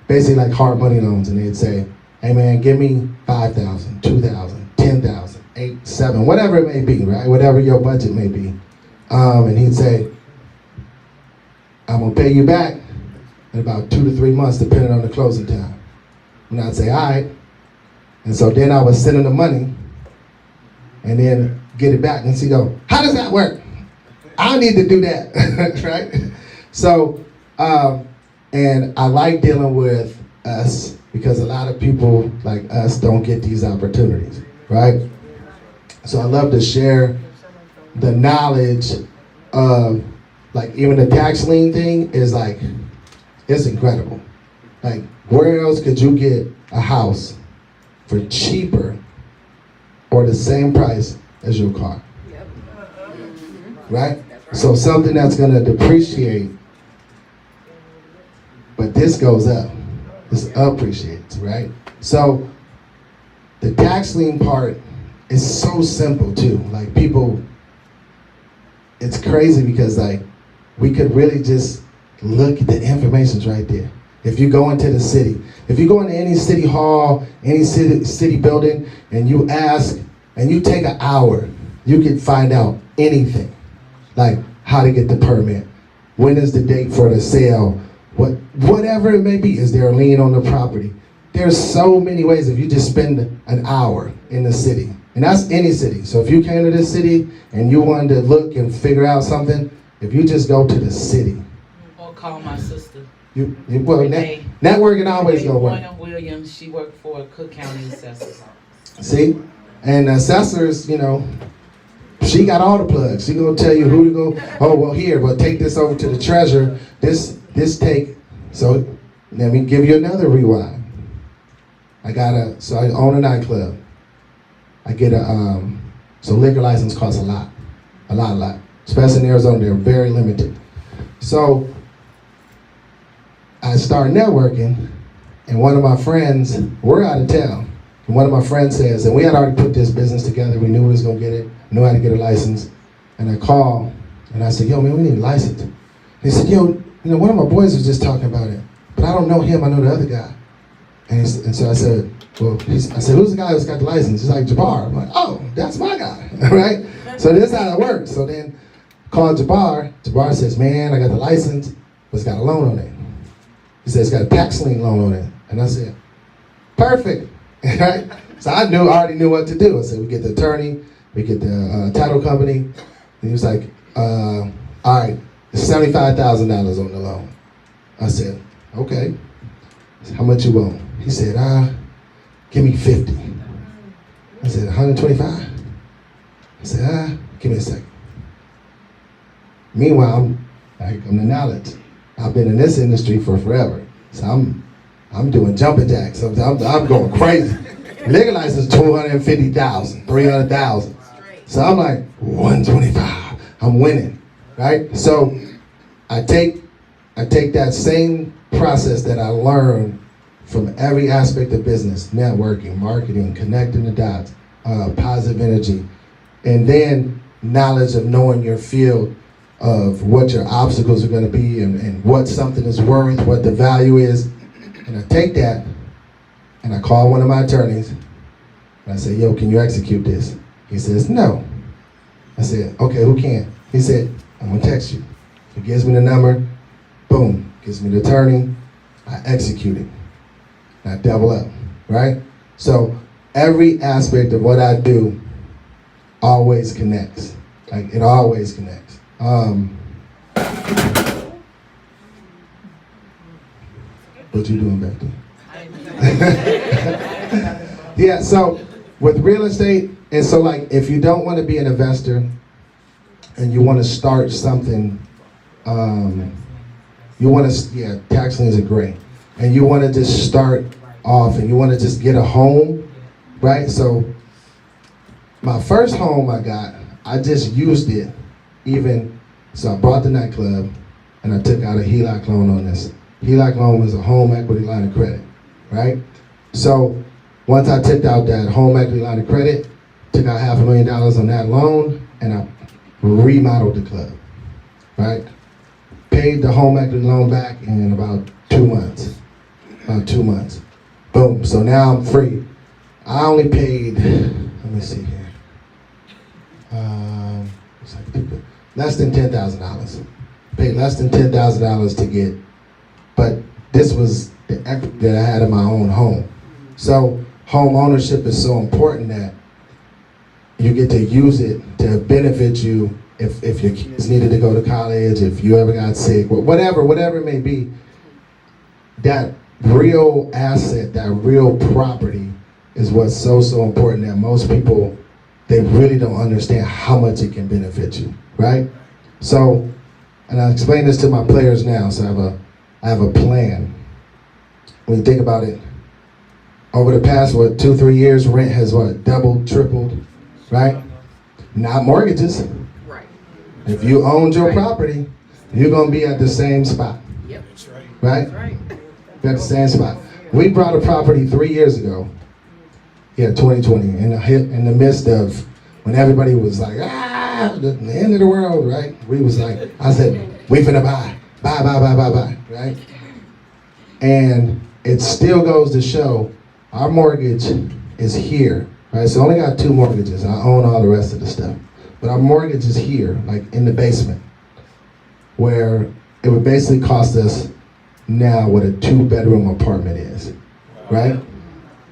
basically like hard money loans. And they'd say, hey man, give me 5,000, 2,000, 10,000, 8, 7, whatever it may be, right? Whatever your budget may be. And he'd say, I'm gonna pay you back in about 2 to 3 months, depending on the closing time. And I'd say, all right. And so then I would send him the money and then get it back. And she go, how does that work? I need to do that, right? So, and I like dealing with us because a lot of people like us don't get these opportunities, right? So I love to share the knowledge of, like, even the tax lien thing is like, it's incredible. Like, where else could you get a house for cheaper or the same price as your car? Right? So something that's gonna depreciate, but this goes up. This appreciates, right? So the tax lien part is so simple too. Like people, it's crazy because like we could really just look at the information's right there. If you go into the city, if you go into any city hall, any city building, and you ask, and you take an hour, you can find out anything, like how to get the permit, when is the date for the sale, whatever it may be. Is there a lien on the property? There's so many ways if you just spend an hour in the city. And that's any city. So if you came to this city and you wanted to look and figure out something, if you just go to the city. Or call my sister. Networking always gonna work. Renee Williams, she worked for Cook County Assessor's Office. See? And assessors, you know, she got all the plugs. She gonna tell you who to go. Oh, well, here, but take this over to the treasurer. This take. So let me give you another rewind. So I own a nightclub. I get so liquor license costs a lot. Especially in Arizona, they're very limited. So I start networking, and one of my friends, we're out of town, and one of my friends says, and we had already put this business together, we knew we was gonna get it, knew how to get a license, and I call, and I said, yo, man, we need a license. And he said, yo, you know, one of my boys was just talking about it, but I don't know him, I know the other guy. And so I said, I said, who's the guy who's got the license? He's like, Jabbar. I'm like, oh, that's my guy, right? So this is how it works. So then called Jabbar. Jabbar says, man, I got the license, but it's got a loan on it. He says, it's got a tax lien loan on it. And I said, perfect, right? So I already knew what to do. I said, we get the attorney, we get the title company. And he was like, all right, it's $75,000 on the loan. I said, okay, how much you want? He said, give me 50. I said, 125? I said, give me a second. Meanwhile, I'm the knowledge. I've been in this industry for forever. So I'm doing jumping jacks. I'm going crazy. Liquor license $250,000, $300,000. So I'm like, 125. I'm winning, right? So I take that same process that I learned from every aspect of business, networking, marketing, connecting the dots, positive energy, and then knowledge of knowing your field, of what your obstacles are going to be, and what something is worth, what the value is. And I take that and I call one of my attorneys and I say, yo, can you execute this? He says, no. I said, okay, who can? He said, I'm going to text you. He gives me the number, boom, gives me the attorney, I execute it. I double up, right? So every aspect of what I do always connects. Like, it always connects. What you doing back there? Yeah, so with real estate, and so like if you don't want to be an investor and you want to start something, tax liens are great. And you want to just start off and you want to just get a home, right? So my first home I just used it so I bought the nightclub and I took out a HELOC loan on this. HELOC loan was a home equity line of credit, right? So once I took out that home equity line of credit, took out $500,000 on that loan, and I remodeled the club, right? Paid the home equity loan back in about 2 months. Boom, so now I'm free. I only paid, let me see here. Less than $10,000. Paid less than $10,000 to get, but this was the equity that I had in my own home. So home ownership is so important that you get to use it to benefit you if your kids needed to go to college, if you ever got sick, whatever it may be. That real asset, that real property is what's so important that most people, they really don't understand how much it can benefit you, right? So, and I explain this to my players now, so I have a plan. When you think about it, over the past, 2-3 years, rent has doubled, tripled, right? Not mortgages. Right. If you owned your property, you're gonna be at the same spot. Yep. That's right. Right? That's right. You're at the same spot. We bought a property 3 years ago. 2020, in the midst of when everybody was like, the end of the world, right? We was like, I said, we finna buy, right? And it still goes to show our mortgage is here, right? So I only got 2 mortgages. I own all the rest of the stuff. But our mortgage is here, like in the basement, where it would basically cost us now what a 2-bedroom apartment is, right?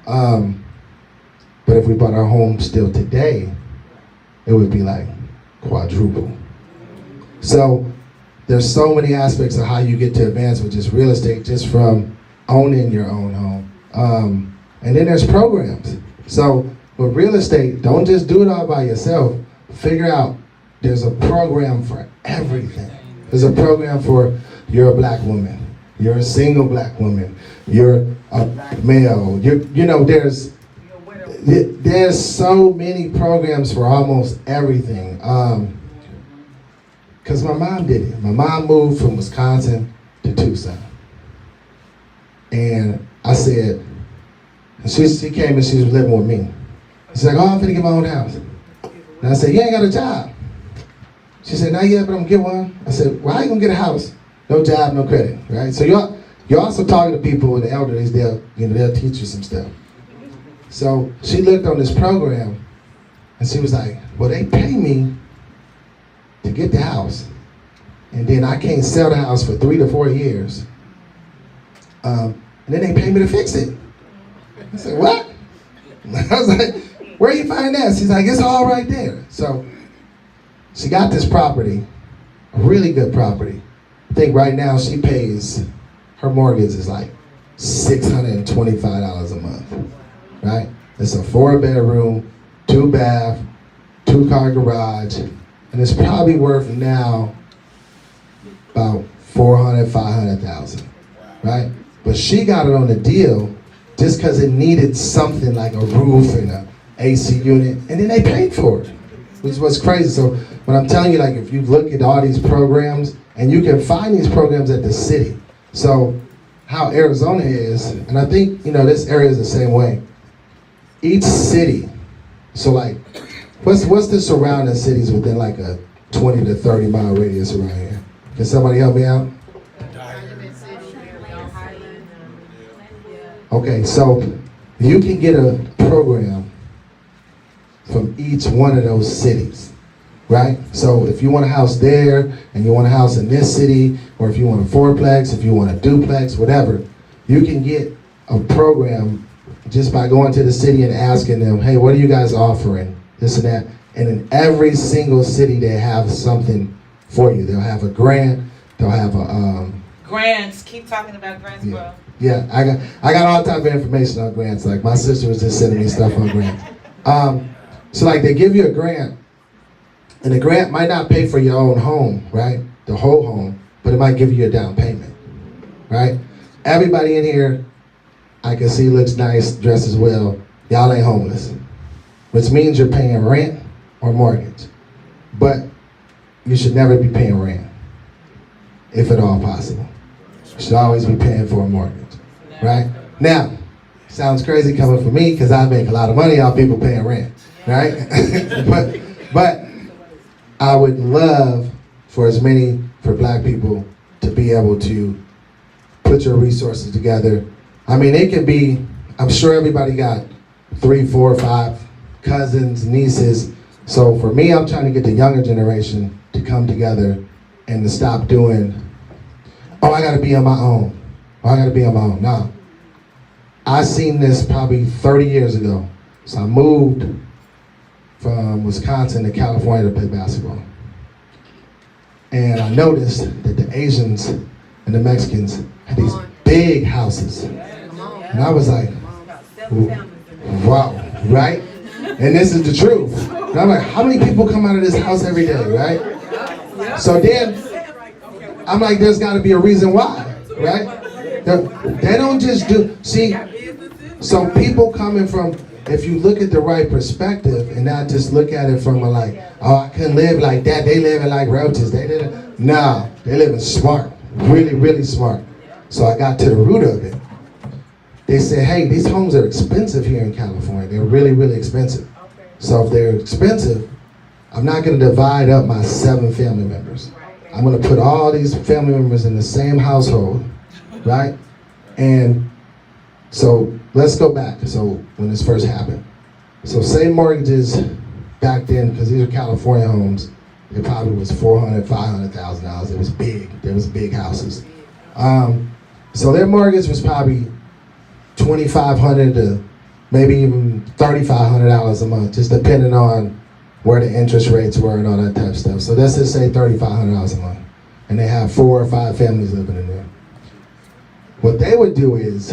But if we bought our home still today, it would be like quadruple. So there's so many aspects of how you get to advance with just real estate, just from owning your own home. And then there's programs. So with real estate, don't just do it all by yourself. Figure out there's a program for everything. There's a program for you're a black woman, you're a single black woman, you're a male, you know, there's so many programs for almost everything. Because my mom did it. My mom moved from Wisconsin to Tucson. And I said, she came and she was living with me. She's like, oh, I'm finna get my own house. And I said, you ain't got a job. She said, not yet, but I'm gonna get one. I said, well, how you gonna get a house? No job, no credit, right? So you're also talking to people with the elders, they'll teach you some stuff. So she looked on this program and she was like, well, they pay me to get the house. And then I can't sell the house for 3 to 4 years. And then they pay me to fix it. I said, what? I was like, where you find that? She's like, it's all right there. So she got this property, a really good property. I think right now she pays, her mortgage is like $625 a month, right? It's a 4-bedroom, 2-bath, 2-car garage, and it's probably worth now about $400,000, $500,000, right? But she got it on the deal just because it needed something like a roof and a AC unit, and then they paid for it, which was crazy. So when I'm telling you, like, if you look at all these programs, and you can find these programs at the city. So how Arizona is, and I think, you know, this area is the same way. Each city, so like, what's the surrounding cities within like a 20 to 30 mile radius around here? Can somebody help me out? Okay, so you can get a program from each one of those cities, right? So if you want a house there, and you want a house in this city, or if you want a fourplex, if you want a duplex, whatever, you can get a program just by going to the city and asking them, hey, what are you guys offering? This and that. And in every single city, they have something for you. They'll have a grant, they'll have a Grants, keep talking about grants, bro. Yeah, I got all type of information on grants. Like my sister was just sending me stuff on grants. So like they give you a grant, and the grant might not pay for your own home, right? The whole home, but it might give you a down payment, right? Everybody in here, I can see looks nice, dresses well. Y'all ain't homeless, which means you're paying rent or mortgage. But you should never be paying rent, if at all possible. You should always be paying for a mortgage, right? Now, sounds crazy coming from me because I make a lot of money off people paying rent, right? but I would love for black people to be able to put your resources together. I mean, it can be, I'm sure everybody got 3, 4, 5 cousins, nieces. So for me, I'm trying to get the younger generation to come together and to stop doing, oh, I gotta be on my own. Oh, I gotta be on my own. No. I seen this probably 30 years ago. So I moved from Wisconsin to California to play basketball. And I noticed that the Asians and the Mexicans had these big houses. And I was like, wow, right? And this is the truth. And I'm like, how many people come out of this house every day, right? So then, I'm like, there's gotta be a reason why, right? They don't just do, see, so people coming from, if you look at the right perspective and not just look at it from a like, oh, I couldn't live like that, they living like roaches, they living smart, really, really smart. So I got to the root of it. They said, hey, these homes are expensive here in California. They're really, really expensive. So if they're expensive, I'm not gonna divide up my 7 family members. I'm gonna put all these family members in the same household, right? And so let's go back. So when this first happened. So say mortgages back then, because these are California homes, it probably was $400,000, $500,000. It was big. There was big houses. So their mortgage was probably $2,500 to maybe even $3,500 a month, just depending on where the interest rates were and all that type of stuff. So let's just say $3,500 a month, and they have 4 or 5 families living in there. What they would do is,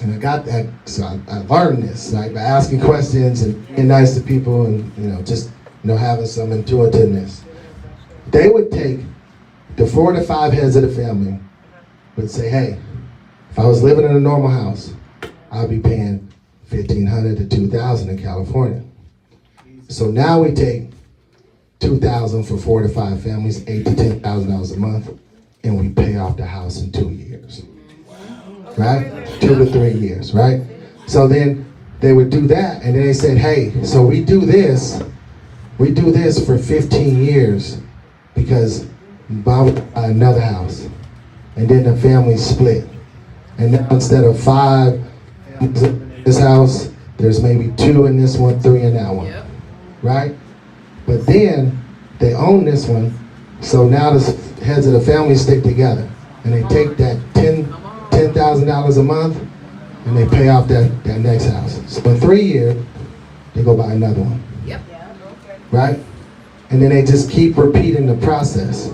and I got that, so I learned this, like by asking questions and being nice to people, and just having some intuitiveness. They would take the 4 to 5 heads of the family, would say, hey, if I was living in a normal house, I'd be paying $1,500 to $2,000 in California. So now we take $2,000 for 4 to 5 families, $8,000 to $10,000 a month, and we pay off the house in 2 years. Right? 2 to 3 years, right? So then they would do that, and then they said, hey, so we do this for 15 years because Bob would buy another house. And then the family split. And now instead of 5 in this house, there's maybe 2 in this one, 3 in that one. Yep. Right? But then they own this one, so now the heads of the family stick together. And they take that $10,000 a month and they pay off that next house. So in 3 years, they go buy another one. Yep. Right? And then they just keep repeating the process.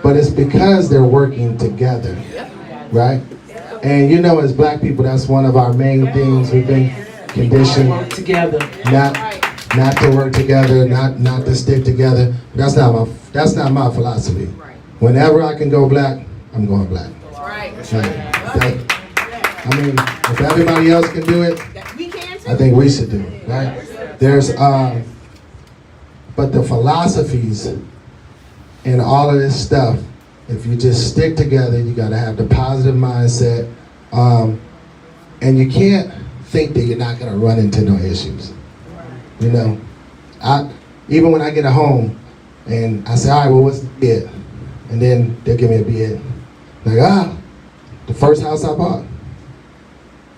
But it's because they're working together. Right? And as black people, that's one of our main things. We've been conditioned work together. Not to work together, not to stick together. That's not my philosophy. Whenever I can go black, I'm going black. I mean, if everybody else can do it, I think we should do it, right? But the philosophies and all of this stuff, if you just stick together, you got to have the positive mindset, and you can't think that you're not going to run into no issues. Even when I get at home and I say, all right, well, what's the bid? And then they'll give me a bid. Like, the first house I bought,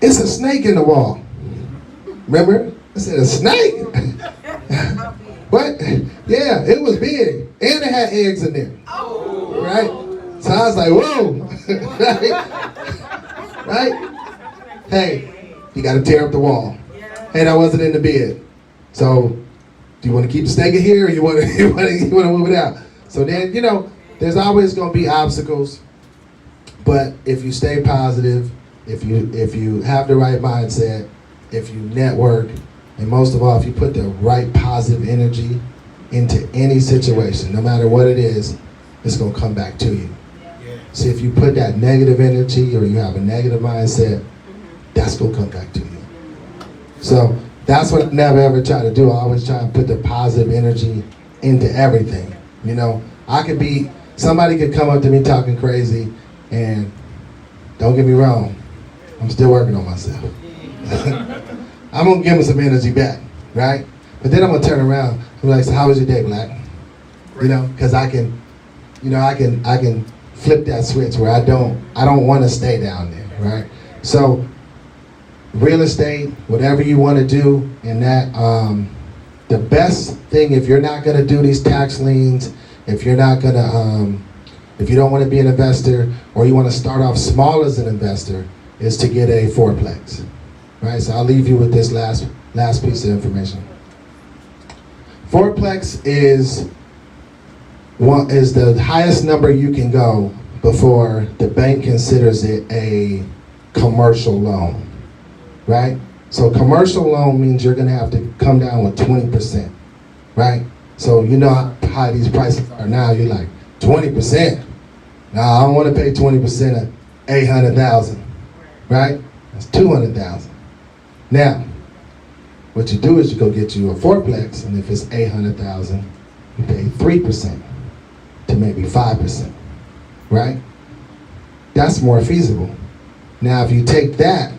it's a snake in the wall. Remember? I said, a snake? What? Yeah, it was big. And it had eggs in there. Right? So I was like, whoa. Right? Hey, you got to tear up the wall. Hey, that wasn't in the bid. So, do you want to keep the snake in here, or you want to move it out? So then, there's always going to be obstacles. But if you stay positive, if you have the right mindset, if you network, and most of all, if you put the right positive energy into any situation, no matter what it is, it's going to come back to you. Yeah. See, if you put that negative energy or you have a negative mindset, that's going to come back to you. So that's what I never ever try to do. I always try and put the positive energy into everything. Somebody could come up to me talking crazy, and don't get me wrong, I'm still working on myself. I'm gonna give them some energy back, right? But then I'm gonna turn around and be like, so how was your day, Black? Because I can flip that switch where I don't want to stay down there, right? So real estate, whatever you want to do, and that the best thing, if you're not gonna do these tax liens, if you're not gonna if you don't want to be an investor, or you want to start off small as an investor, is to get a fourplex, right? So I'll leave you with this last piece of information. Fourplex is the highest number you can go before the bank considers it a commercial loan, right? So commercial loan means you're going to have to come down with 20%, right? So you know how high these prices are now. You're like, 20%? No, I don't want to pay 20% of $800,000, right? That's $200,000. Now, what you do is you go get you a fourplex, and if it's $800,000, you pay 3% to maybe 5%, right? That's more feasible. Now, if you take that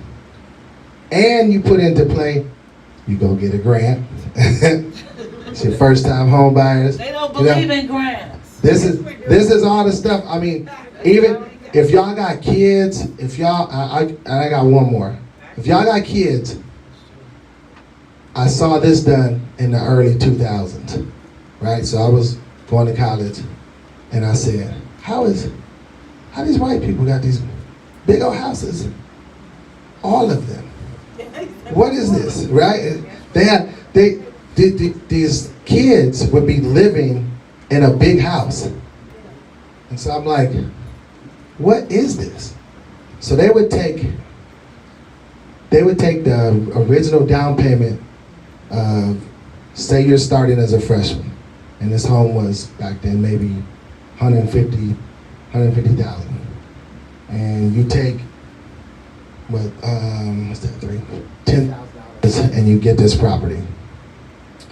and you put into play, you go get a grant. It's your first time home buyers. They don't believe in grants. This is all the stuff. I mean, even if y'all got kids, if y'all, I got one more. If y'all got kids, I saw this done in the early 2000s, right? So I was going to college, and I said, how these white people got these big old houses? All of them. What is this, right? These kids would be living in a big house. And so I'm like, what is this? So they would take the original down payment of, say you're starting as a freshman, and this home was back then maybe 150,000. And you take what's that, $10,000 and you get this property.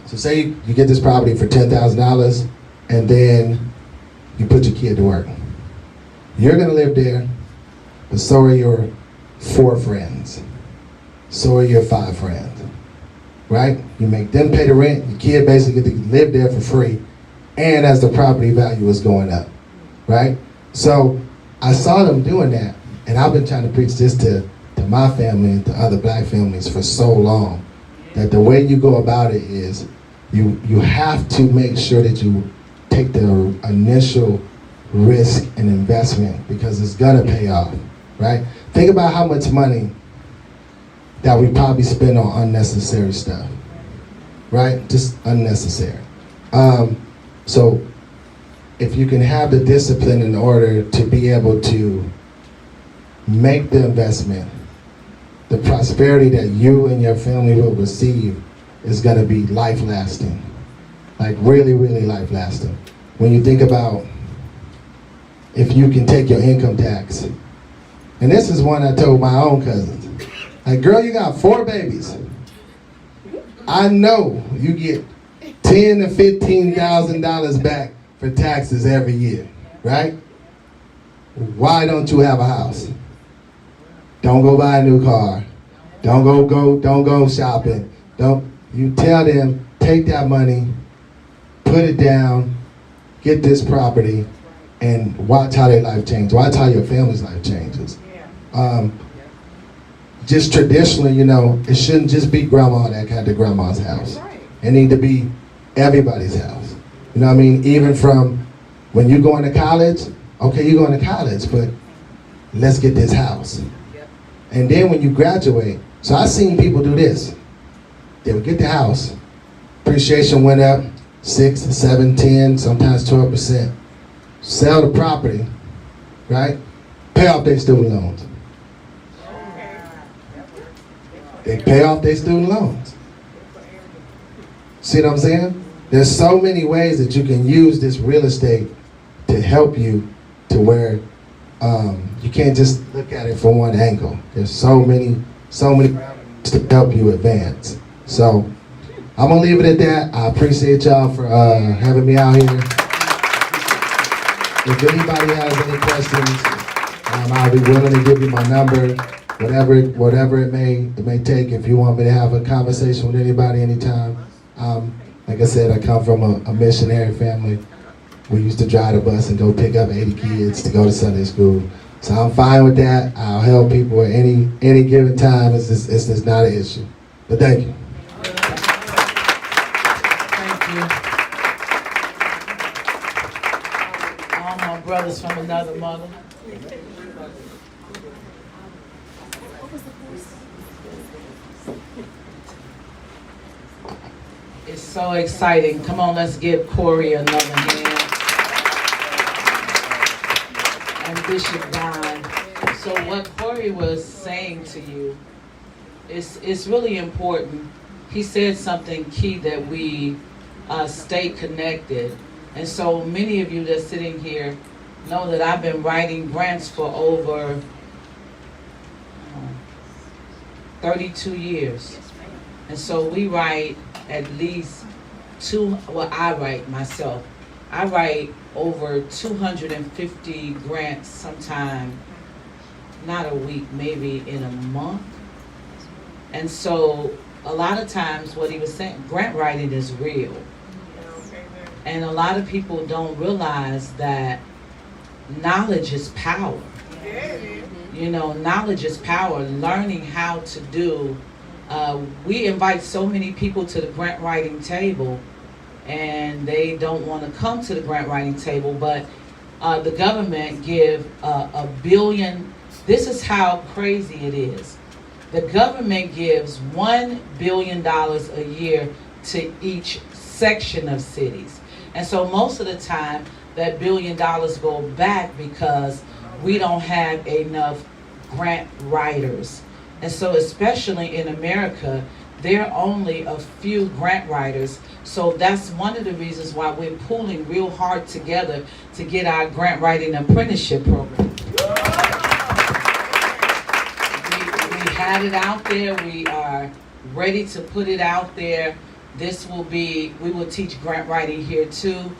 So say you get this property for $10,000 and then you put your kid to work. You're gonna live there, but so are your 4 friends. So are your 5 friends, right? You make them pay the rent, your kid basically get to live there for free, and as the property value is going up, right? So I saw them doing that, and I've been trying to preach this to my family and to other black families for so long, that the way you go about it is you have to make sure that you take the initial risk and investment, because it's gonna pay off, right? Think about how much money that we probably spend on unnecessary stuff, right? Just unnecessary. So if you can have the discipline in order to be able to make the investment, the prosperity that you and your family will receive is gonna be life-lasting. Like really, really life-lasting. When you think about if you can take your income tax, and this is one I told my own cousins, like, girl, you got 4 babies. I know you get $10,000 to $15,000 back for taxes every year, right? Why don't you have a house? Don't go buy a new car. Don't go shopping. You tell them, take that money, put it down, get this property, and watch how their life changes. Watch how your family's life changes. Just traditionally, it shouldn't just be grandma that had the grandma's house. It need to be everybody's house. You know what I mean? Even from when you're going to college, okay, you're going to college, but let's get this house. And then when you graduate, so I've seen people do this. They would get the house, appreciation went up 6, 7, 10, sometimes 12%. Sell the property, right? Pay off their student loans. They pay off their student loans. See what I'm saying? There's so many ways that you can use this real estate to help you to where you can't just look at it from one angle. There's so many to help you advance. So I'm gonna leave it at that. I appreciate y'all for having me out here. If anybody has any questions, I'll be willing to give you my number, whatever it may take. If you want me to have a conversation with anybody anytime. Like I said, I come from a missionary family. We used to drive the bus and go pick up 80 kids to go to Sunday school. So I'm fine with that. I'll help people at any given time. It's just not an issue. But thank you. Thank you. All my brothers from another mother. It's so exciting. Come on, let's give Corey another hand. And Bishop Don. So what Corey was saying to you is really important. He said something key that we stay connected. And so many of you that's sitting here know that I've been writing grants for over 32 years. And so we write at least I write myself. I write over 250 grants sometime, not a week, maybe in a month. And so a lot of times what he was saying, grant writing is real. And a lot of people don't realize that knowledge is power. You know, knowledge is power. Learning how to do. We invite so many people to the grant writing table, and they don't want to come to the grant writing table, but the government give $1 billion. This is how crazy it is. The government gives $1 billion a year to each section of cities. And so most of the time, that $1 billion go back because we don't have enough grant writers. And so especially in America, there are only a few grant writers. So that's one of the reasons why we're pulling real hard together to get our grant writing apprenticeship program. We had it out there. We are ready to put it out there. We will teach grant writing here too.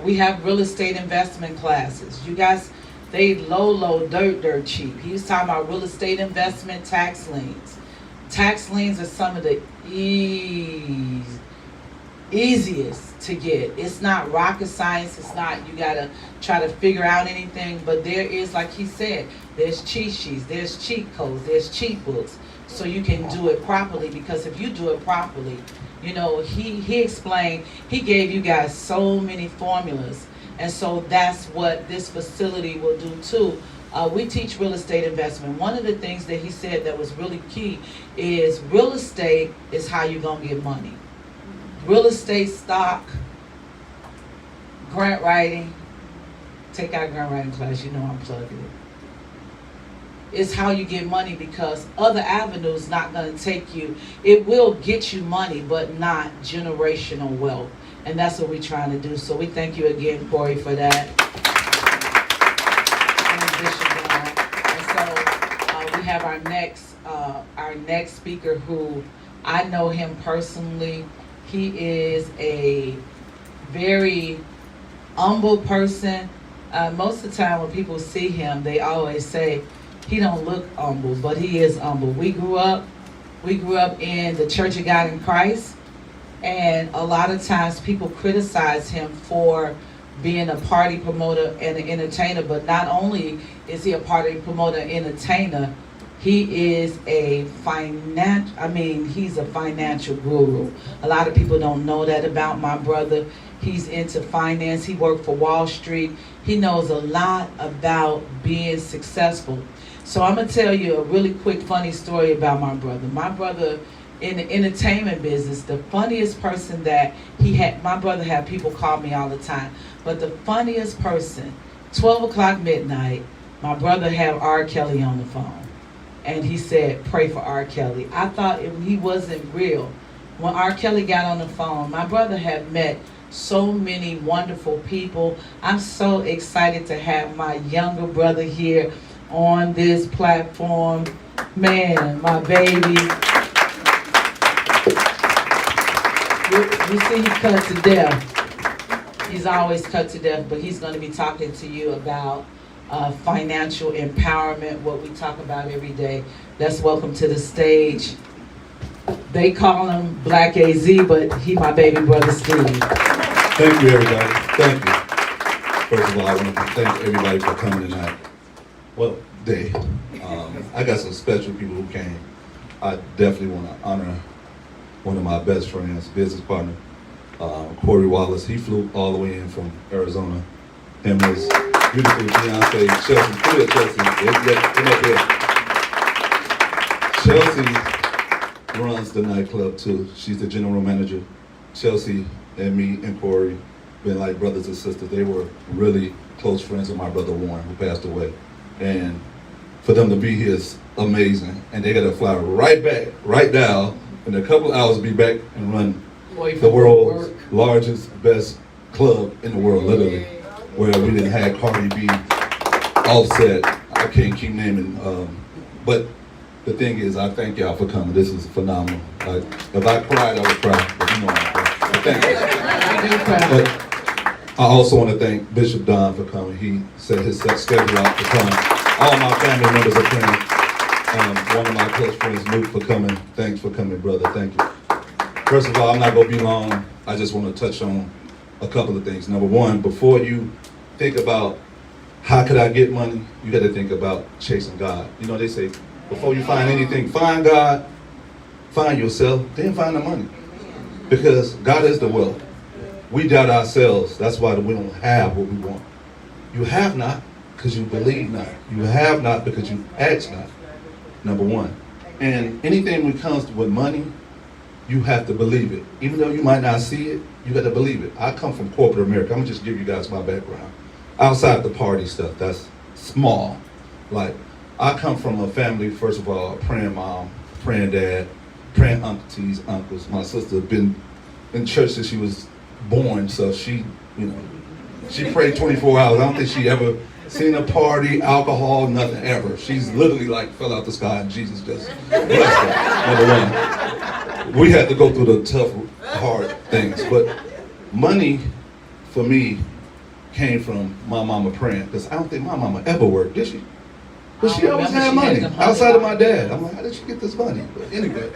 We have real estate investment classes. You guys, they low, dirt cheap. He was talking about real estate investment tax liens. Tax liens are some of the easiest to get. It's not rocket science. It's not, you gotta try to figure out anything, but there is, like he said, there's cheat sheets, there's cheat codes, there's cheat books, so you can do it properly, because if you do it properly, you know, he explained, he gave you guys so many formulas, and so that's what this facility will do too. We teach real estate investment. One of the things that he said that was really key is real estate is how you're gonna get money. Real estate, stock, grant writing. Take our grant writing class, you know I'm plugging it. It's how you get money, because other avenues not gonna take you. It will get you money, but not generational wealth. And that's what we're trying to do. So we thank you again, Corey, for that. And so we have our next speaker, who I know him personally. He is a very humble person. Most of the time when people see him, they always say he don't look humble, but he is humble. We grew up in the Church of God in Christ, and a lot of times people criticize him for being a party promoter and an entertainer, but not only is he a party promoter and entertainer, he is he's a financial guru. A lot of people don't know that about my brother. He's into finance. He worked for Wall Street. He knows a lot about being successful. So I'm gonna tell you a really quick funny story about my brother. My brother in the entertainment business, the funniest person that my brother had people call me all the time, but the funniest person, 12 o'clock midnight, my brother had R. Kelly on the phone. And he said, pray for R. Kelly. I thought he wasn't real. When R. Kelly got on the phone, my brother had met so many wonderful people. I'm so excited to have my younger brother here on this platform. Man, my baby. You see, he cut to death. He's always cut to death, but he's going to be talking to you about financial empowerment, what we talk about every day. Let's welcome to the stage. They call him Black AZ, but he my baby brother Steve. Thank you, everybody. Thank you. First of all, I want to thank everybody for coming tonight. Well, I got some special people who came. I definitely want to honor one of my best friends, business partner, Corey Wallace. He flew all the way in from Arizona. Him and his beautiful fiance, Chelsea. Come here, Chelsea. Come up here. Chelsea runs the nightclub too. She's the general manager. Chelsea and me and Corey been like brothers and sisters. They were really close friends with my brother Warren, who passed away. And for them to be here is amazing. And they got to fly right back, right now, in a couple of hours, be back and run the world's largest, best club in the world, literally, where we didn't have Cardi B, Offset. I can't keep naming, but the thing is, I thank y'all for coming. This is phenomenal. If I cried, I would cry, but you know I'm crying. But thank you. But I also want to thank Bishop Don for coming. He set his schedule out to come. All my family members are coming. One of my close friends, Luke, for coming. Thanks for coming, brother. Thank you. First of all, I'm not going to be long. I just want to touch on a couple of things. Number one, before you think about how could I get money? You got to think about chasing God. You know, they say, before you find anything, find God, find yourself, then find the money. Because God is the wealth. We doubt ourselves. That's why we don't have what we want. You have not because you believe not. You have not because you ask not. Number one. And anything when it comes with money, you have to believe it. Even though you might not see it, you got to believe it. I come from corporate America. I'm going to just give you guys my background. Outside the party stuff, that's small. Like, I come from a family, first of all, a praying mom, praying dad, praying aunties, uncles. My sister been in church since she was born, so she, you know, she prayed 24 hours. I don't think she ever seen a party, alcohol, nothing ever. She's literally like fell out the sky and Jesus just blessed her. Number one. We had to go through the tough, hard things. But money, for me, came from my mama praying. Because I don't think my mama ever worked, did she? But she always had money outside of my dad. I'm like, how did she get this money? But anyway,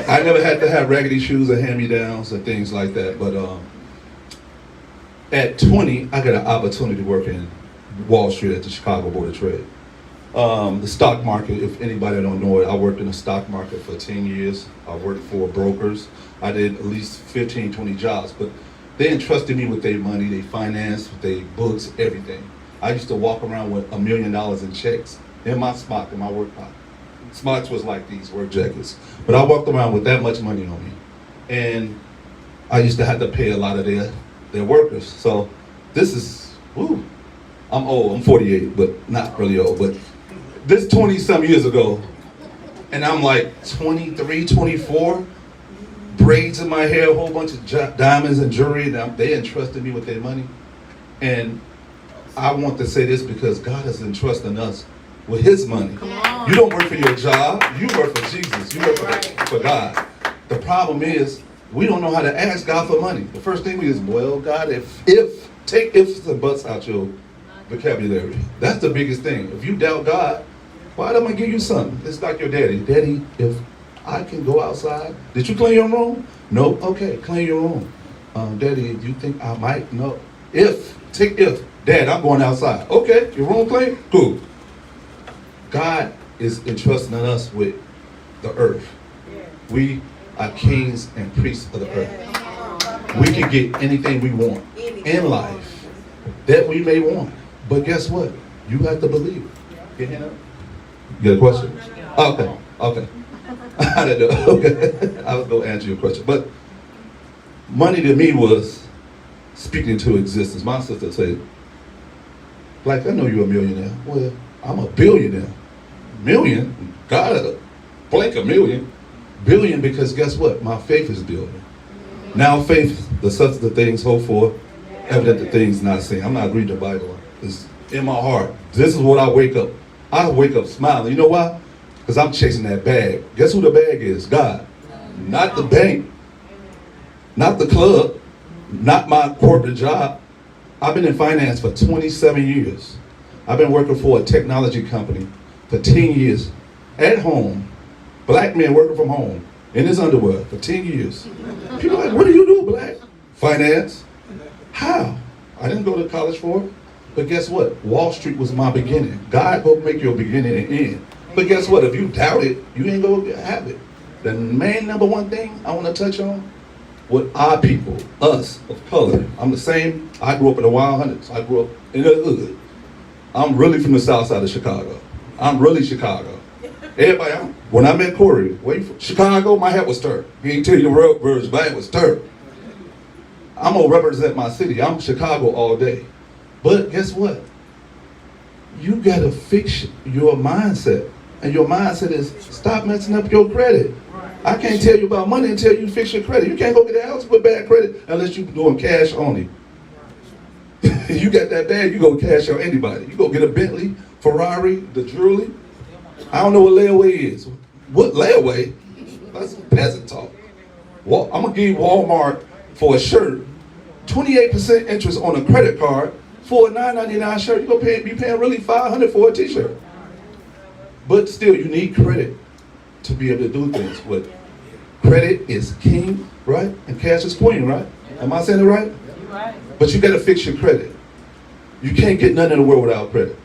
I never had to have raggedy shoes or hand-me-downs and things like that. But at 20, I got an opportunity to work in Wall Street at the Chicago Board of Trade. The stock market, if anybody don't know it, I worked in the stock market for 10 years. I worked for brokers. I did at least 15, 20 jobs. But they entrusted me with their money, their finance, with their books, everything. I used to walk around with $1 million in checks in my smock, in my work pocket. Smocks was like these work jackets. But I walked around with that much money on me. And I used to have to pay a lot of their workers. So this is, woo, I'm old, I'm 48, but not really old. But this 20-some years ago, and I'm like 23, 24, braids in my hair, a whole bunch of diamonds and jewelry. They entrusted me with their money. And I want to say this because God is entrusting us with his money. You don't work for your job, you work for Jesus, you work for God. The problem is, we don't know how to ask God for money. The first thing we is, well, God, take ifs and buts out your vocabulary. That's the biggest thing. If you doubt God, why am I give you something? It's like your daddy. Daddy, if I can go outside, did you clean your room? No? Okay, clean your room. Daddy, do you think I might? No. Take if. Dad, I'm going outside. Okay, your room clean? Cool. God is entrusting us with the earth. We are kings and priests of the earth. We can get anything we want in life that we may want. But guess what? You have to believe it. Get hand up. You got a question? Okay. I don't know. Okay. I was going to answer your question. But money to me was speaking into existence. My sister said, like, I know you're a millionaire. Well, I'm a billionaire. Million? God, blank a million. Billion because guess what? My faith is building. Now faith, the substance of things hoped for, evident the things not seen. I'm not reading the Bible. It's in my heart. This is what I wake up. I wake up smiling. You know why? Because I'm chasing that bag. Guess who the bag is? God. Not the bank. Not the club. Not my corporate job. I've been in finance for 27 years. I've been working for a technology company for 10 years. At home. Black man working from home. In his underwear for 10 years. People are like, what do you do, Black? Finance. How? I didn't go to college for it. But guess what? Wall Street was my beginning. God will make your beginning and end. But guess what? If you doubt it, you ain't going to have it. The main number one thing I want to touch on with our people, us of color. I'm the same. I grew up in the Wild Hundreds. I grew up in the hood. I'm really from the south side of Chicago. I'm really Chicago. Everybody, when I met Corey, where you from? Chicago, my hat was stirred. He ain't tell you the real words, my hat was stirred. I'm going to represent my city. I'm Chicago all day. But guess what? You got to fix your mindset. And your mindset is stop messing up your credit. I can't tell you about money until you fix your credit. You can't go get a house with bad credit unless you're doing cash only. You got that bad, you go cash on anybody. You go get a Bentley, Ferrari, the jewelry. I don't know what layaway is. What layaway? That's peasant talk. Well, I'm going to give Walmart for a shirt 28% interest on a credit card for a $9.99 shirt. You're going to be paying really $500 for a t-shirt. But still, you need credit to be able to do things. But credit is king, right? And cash is queen, right? Am I saying it right? You're right. But you got to fix your credit. You can't get nothing in the world without credit.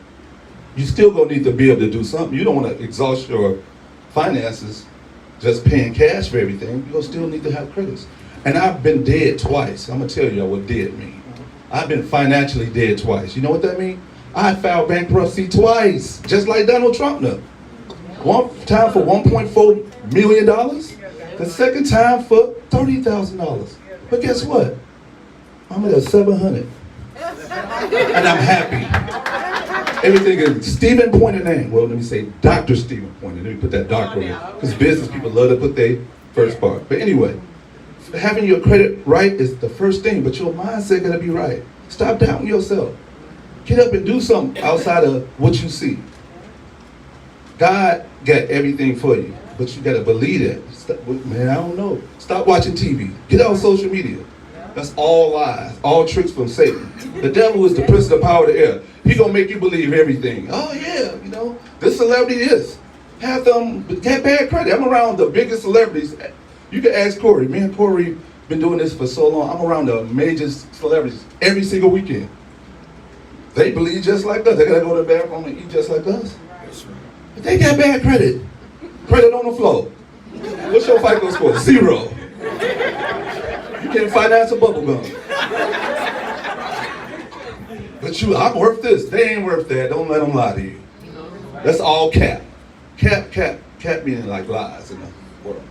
You still gonna need to be able to do something. You don't want to exhaust your finances just paying cash for everything. You're gonna still need to have credits. And I've been dead twice. I'm gonna tell you what dead mean. I've been financially dead twice. You know what that means? I filed bankruptcy twice, just like Donald Trump did. One time for $1.4 million, the second time for $30,000. But guess what? I'm at $700, and I'm happy. Everything is Stephen Pointer name. Well, let me say Dr. Stephen Pointer. Let me put that doctor in, because business people love to put their first part. But anyway, having your credit right is the first thing, but your mindset gotta be right. Stop doubting yourself. Get up and do something outside of what you see. God got everything for you, but you gotta believe it. Stop, man, I don't know. Stop watching TV. Get out social media. That's all lies, all tricks from Satan. The devil is the prince of the power of the air. He gonna make you believe everything. Oh yeah, you know, this celebrity is. Have them get bad credit. I'm around the biggest celebrities. You can ask Corey. Me and Corey been doing this for so long. I'm around the major celebrities every single weekend. They believe just like us. They gotta go to the bathroom and eat just like us. But they got bad credit. Credit on the floor. What's your FICO score? 0. You can't finance a bubble gum. But I'm worth this. They ain't worth that. Don't let them lie to you. That's all cap. Cap meaning like lies in the world.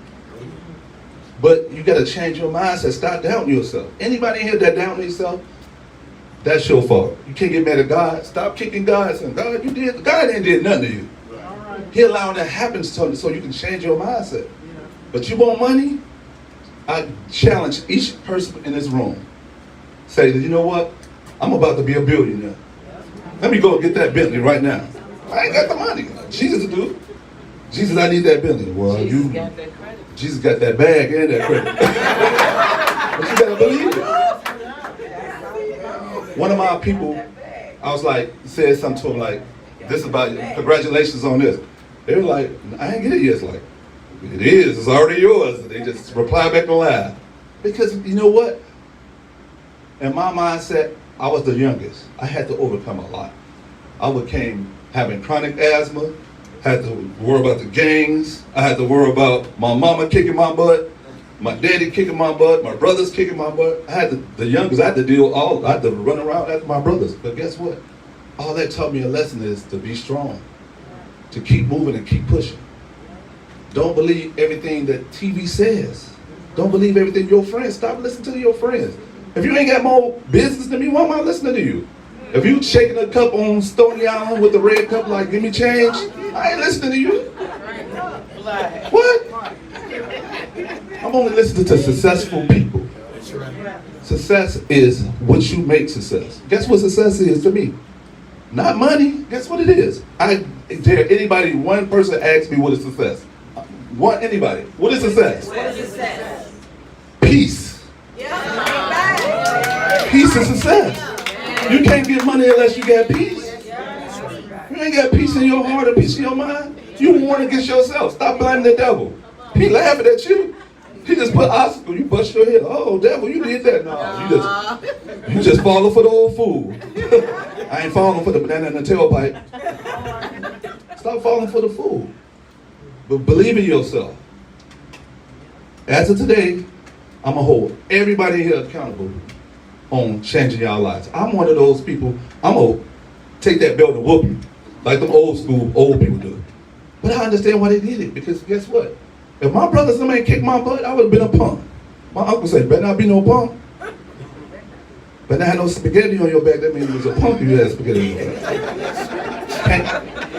But you gotta change your mindset. Stop doubting yourself. Anybody here that doubting yourself, that's your fault. You can't get mad at God. Stop kicking God. Saying, God, God ain't did nothing to you. He allowing that happen so you can change your mindset. But you want money? I challenge each person in this room. Say, you know what? I'm about to be a billionaire. Let me go get that Bentley right now. I ain't got the money. Jesus do. Jesus, I need that Bentley. Well, Jesus got that credit. Jesus got that bag and that credit. But you gotta believe it. One of my people, I was like, said something to him like, this about you. Congratulations on this. They were like, I ain't get it yet. It's like, it is. It's already yours. They just reply back and laugh. Because you know what? In my mindset, I was the youngest. I had to overcome a lot. I became having chronic asthma, had to worry about the gangs, I had to worry about my mama kicking my butt, my daddy kicking my butt, my brothers kicking my butt. I had the youngest, I had to deal I had to run around after my brothers. But guess what? All that taught me a lesson is to be strong, to keep moving and keep pushing. Don't believe everything that TV says. Don't believe everything your friends. Stop listening to your friends. If you ain't got more business than me, why am I listening to you? If you shaking a cup on Stony Island with the red cup like, give me change, I ain't listening to you. What? I'm only listening to successful people. Success is what you make success. Guess what success is to me? Not money. Guess what it is? I dare anybody, one person ask me what is success. Anybody. What is success? What is success? Peace. Peace is success. You can't get money unless you got peace. You ain't got peace in your heart or peace in your mind. You warn against yourself. Stop blaming the devil. He laughing at you. He just put obstacle. You bust your head. Oh, devil, you did that. No, you just falling for the old fool. I ain't falling for the banana in the tailpipe. Stop falling for the fool. But believe in yourself. As of today, I'm going to hold everybody here accountable on changing y'all lives. I'm one of those people, I'm going to take that belt and whoop you, like them old people do. But I understand why they did it, because guess what? If my brothers and them ain't kicked my butt, I would have been a punk. My uncle said, better not be no punk. Better not have no spaghetti on your back. That means you was a punk if you had spaghetti on your back.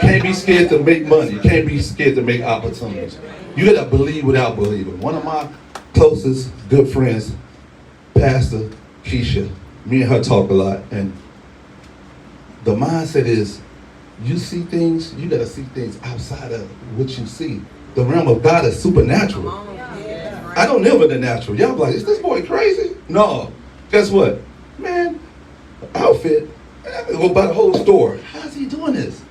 Can't be scared to make money. You can't be scared to make opportunities. You gotta believe without believing. One of my closest good friends, Pastor Keisha, me and her talk a lot, and the mindset is, you see things, you gotta see things outside of what you see. The realm of God is supernatural. I don't live in the natural. Y'all be like, is this boy crazy? No. Guess what? Man, outfit, I can go buy the whole store. How's he doing this?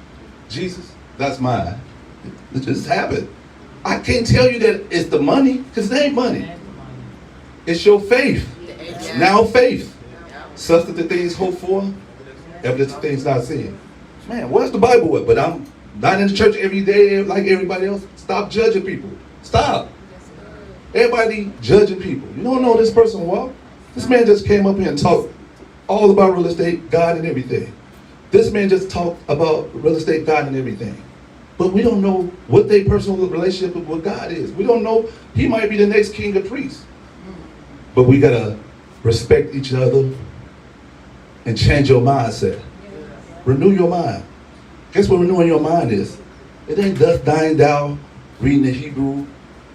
Jesus, that's mine. It just happened. I can't tell you that it's the money, because it ain't money. It's your faith. Now faith. Substance the things hoped for, Evidence of things not seen. Man, where's the Bible at? But I'm not in the church every day like everybody else. Stop judging people. Stop. Everybody judging people. You don't know this person well. This man just came up here and talked all about real estate, God, and everything. This man just talked about real estate, God, and everything. But we don't know what their personal relationship with God is. We don't know. He might be the next king of priests. But we got to respect each other and change your mindset. Renew your mind. Guess what renewing your mind is? It ain't just dying down, reading the Hebrew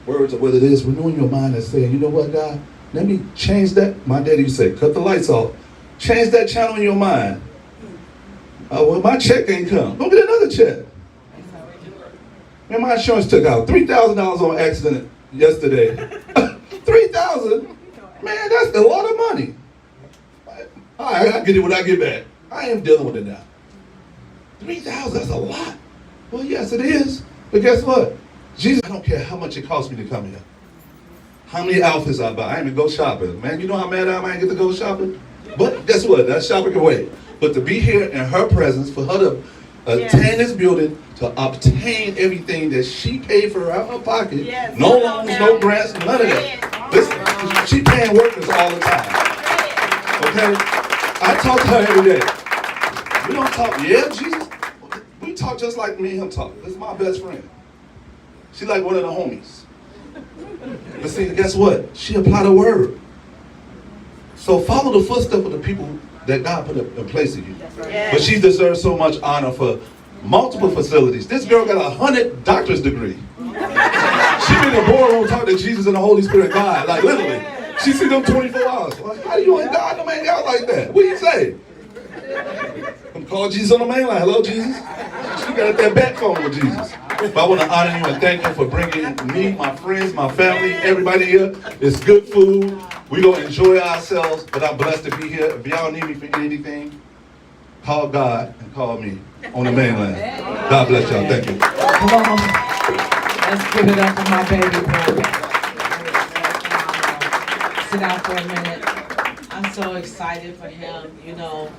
words or what it is. Renewing your mind and saying, you know what, God? Let me change that. My daddy used to say, cut the lights off. Change that channel in your mind. Well, my check ain't come. Go get another check. Man, my insurance took out $3,000 on accident yesterday. $3,000? Man, that's a lot of money. All right, I get it when I get back. I am dealing with it now. $3,000, that's a lot. Well, yes, it is. But guess what? Jesus, I don't care how much it costs me to come here. How many outfits I buy. I ain't even go shopping. Man, you know how mad I am I ain't get to go shopping? But guess what? That shopping can wait. But to be here in her presence, for her to attend this building, to obtain everything that she paid for out of her pocket, no loans, no grants, none of that. Listen, she paying workers all the time. Okay? I talk to her every day. We don't talk, yeah, Jesus. We talk just like me and him talk. This is my best friend. She like one of the homies. But see, guess what? She applied the word. So follow the footsteps of the people that God put in place of you. But she deserves so much honor for multiple facilities. This girl got 100 doctor's degree. She been in the boardroom talking to Jesus and the Holy Spirit God, like literally. She see them 24 hours. Well, how do you and God them hang out like that? What do you say? I'm calling Jesus on the main line. Hello, Jesus. She got that back phone with Jesus. But I want to honor you and thank you for bringing me, my friends, my family, everybody here. It's good food. We gonna enjoy ourselves, but I'm blessed to be here. If y'all need me for anything, call God and call me on the mainland. God bless y'all. Thank you. Come on. Let's give it up for my baby brother. Sit down for a minute. I'm so excited for him. You know,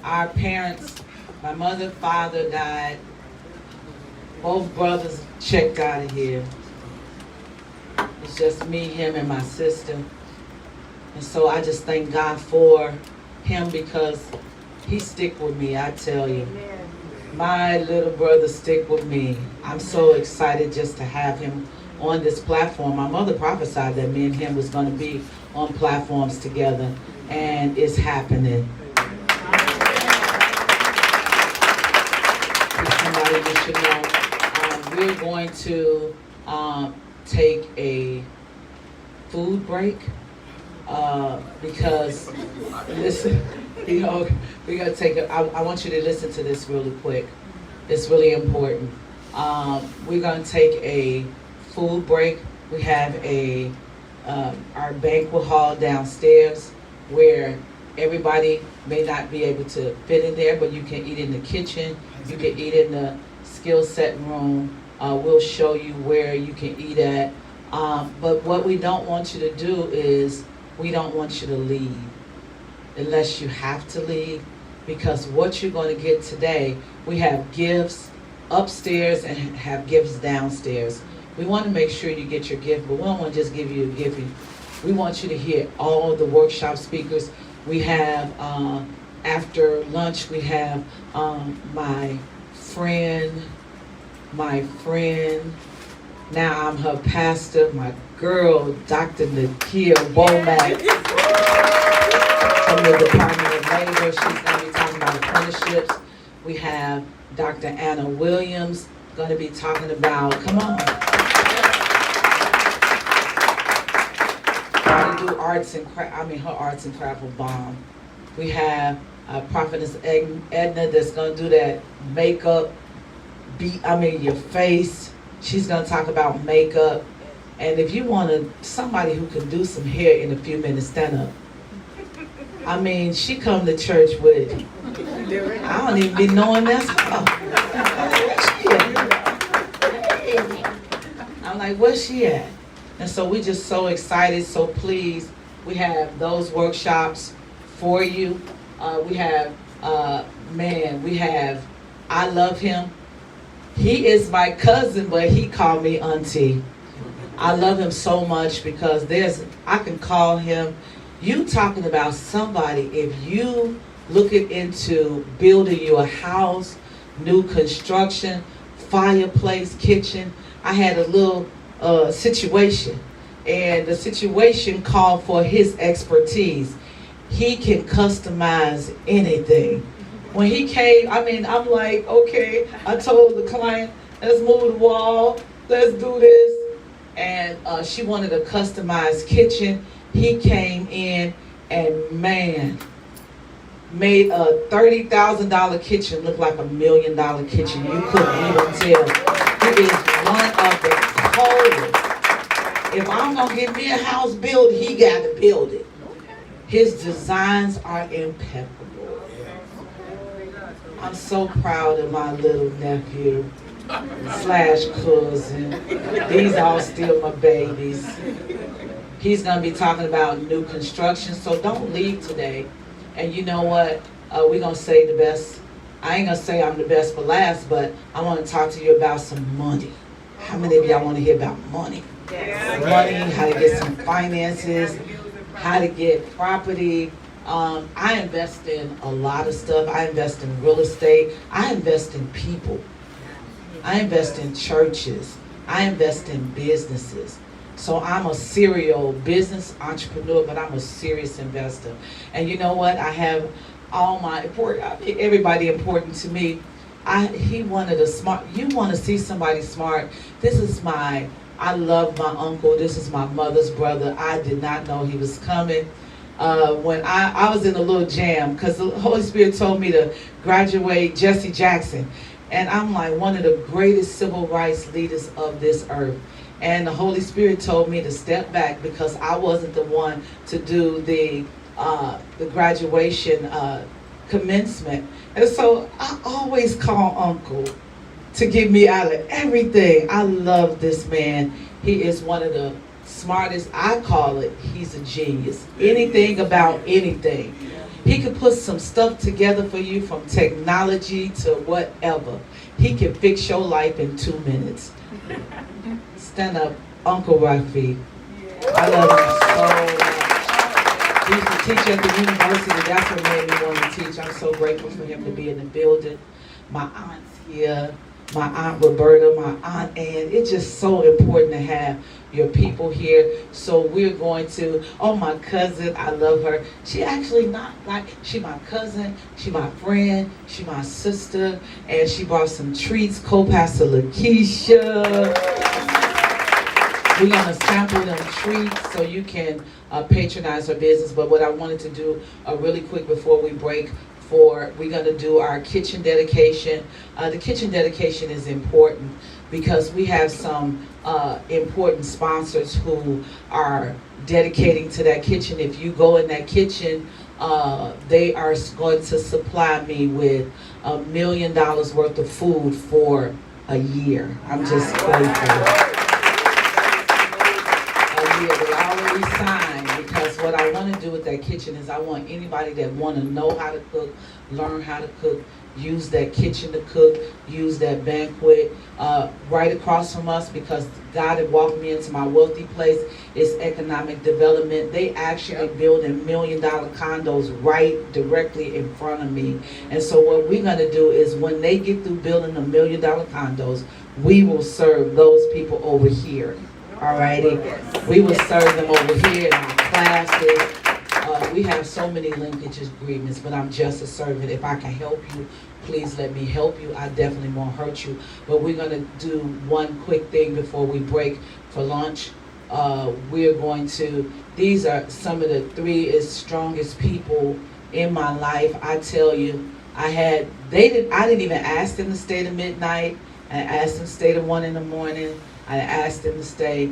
our parents, my mother, father died. Both brothers checked out of here. It's just me, him, and my sister. And so I just thank God for him because he stick with me, I tell you. My little brother stick with me. I'm so excited just to have him on this platform. My mother prophesied that me and him was going to be on platforms together, and it's happening. Somebody you should know. We're going to take a food break because, listen, you know, we're going to take a, I want you to listen to this really quick. It's really important. We're going to take a food break. We have a our banquet hall downstairs where everybody may not be able to fit in there, but you can eat in the kitchen. You can eat in the skill set room. We'll show you where you can eat at. But what we don't want you to do is we don't want you to leave unless you have to leave, because what you're going to get today, we have gifts upstairs and have gifts downstairs. We want to make sure you get your gift, but we don't want to just give you a gift. We want you to hear all the workshop speakers. We have, after lunch, we have my friend, now I'm her pastor, my girl, Dr. Nakia Womack from the Department of Labor. She's going to be talking about apprenticeships. We have Dr. Anna Williams going to be talking about, come on. Going to do arts and craft, her arts and craft will bomb. We have Prophetess Edna that's going to do that makeup, your face. She's going to talk about makeup. And if you want somebody who can do some hair in a few minutes, stand up. She come to church with, I don't even be knowing that's her. I'm like, where's she at? And so we're just so excited, so pleased. We have those workshops for you. We have man, I love him. He is my cousin, but he called me auntie. I love him so much because I can call him. You talking about somebody, if you looking into building you a house, new construction, fireplace, kitchen. I had a little situation, and the situation called for his expertise. He can customize anything. When he came, I'm like, okay, I told the client, let's move the wall, let's do this. And she wanted a customized kitchen. He came in and, man, made a $30,000 kitchen look like $1 million kitchen. You couldn't even tell. He is one of the coldest. If I'm going to get me a house built, he got to build it. His designs are impeccable. I'm so proud of my little nephew / cousin. These all still my babies. He's going to be talking about new construction, so don't leave today. And you know what? We're going to say the best. I ain't going to say I'm the best for last, but I want to talk to you about some money. How many of y'all want to hear about money? Yes. Money, how to get some finances, how to get property. I invest in a lot of stuff. I invest in real estate. I invest in people. I invest in churches. I invest in businesses. So I'm a serial business entrepreneur, but I'm a serious investor. And you know what? I have all my everybody important to me. He wanted a smart. You want to see somebody smart? I love my uncle. This is my mother's brother. I did not know he was coming. When I was in a little jam, because the Holy Spirit told me to graduate Jesse Jackson. And I'm like one of the greatest civil rights leaders of this earth. And the Holy Spirit told me to step back because I wasn't the one to do the graduation commencement. And so I always call Uncle to get me out of everything. I love this man. He is one of the smartest. I call it, he's a genius. Anything about anything. He could put some stuff together for you, from technology to whatever. He can fix your life in 2 minutes. Stand up, Uncle Rafi. I love him so much. He used to teach at the university. That's what made me want to teach. I'm so grateful for him to be in the building. My aunt's here. My Aunt Roberta, my Aunt Ann. It's just so important to have your people here. So we're going to, my cousin, I love her. She actually not like, she my cousin, she my friend, she my sister, and she brought some treats, co-pastor Lakeisha. We're gonna sample them treats so you can patronize her business. But what I wanted to do really quick before we break, we're going to do our kitchen dedication. The kitchen dedication is important because we have some important sponsors who are dedicating to that kitchen. If you go in that kitchen, they are going to supply me with $1 million worth of food for a year. I'm just grateful. A year. They already signed. Because what I want to do with that kitchen is I want anybody that want to know how to cook, learn how to cook, use that kitchen to cook, use that banquet. Right across from us, because God had walked me into my wealthy place, is economic development. They actually building $1 million condos right directly in front of me. And so what we're going to do is when they get through building $1 million condos, we will serve those people over here. Alrighty, we will serve them over here in our classes. We have so many linkage agreements, but I'm just a servant. If I can help you, please let me help you. I definitely won't hurt you. But we're going to do one quick thing before we break for lunch. We're going to, these are some of the 3 strongest people in my life. I tell you, I didn't even ask them to stay to midnight. I asked them to stay to 1 in the morning. I asked them to stay.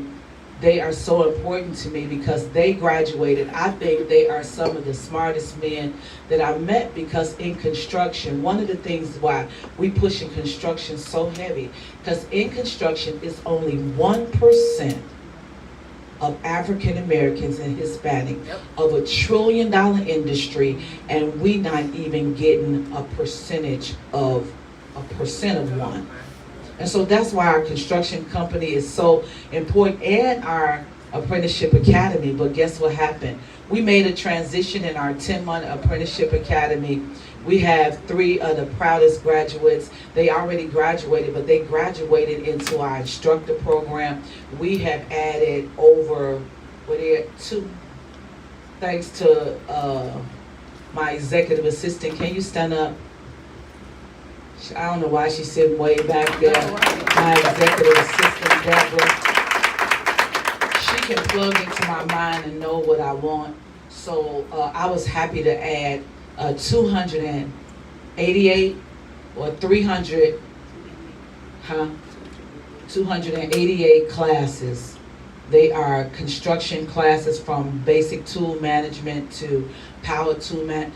They are so important to me because they graduated. I think they are some of the smartest men that I met, because in construction, one of the things why we push in construction so heavy, because in construction it's only 1% of African Americans and Hispanic of $1 trillion industry, and we not even getting a percentage of one. And so that's why our construction company is so important, and our apprenticeship academy. But guess what happened? We made a transition in our 10-month apprenticeship academy. We have 3 of the proudest graduates. They already graduated, but they graduated into our instructor program. We have added over, two, thanks to my executive assistant. Can you stand up? I don't know why she's sitting way back there. My executive assistant, Deborah. She can plug into my mind and know what I want. So I was happy to add 288 or 300, 288 classes. They are construction classes from basic tool management to power tool man.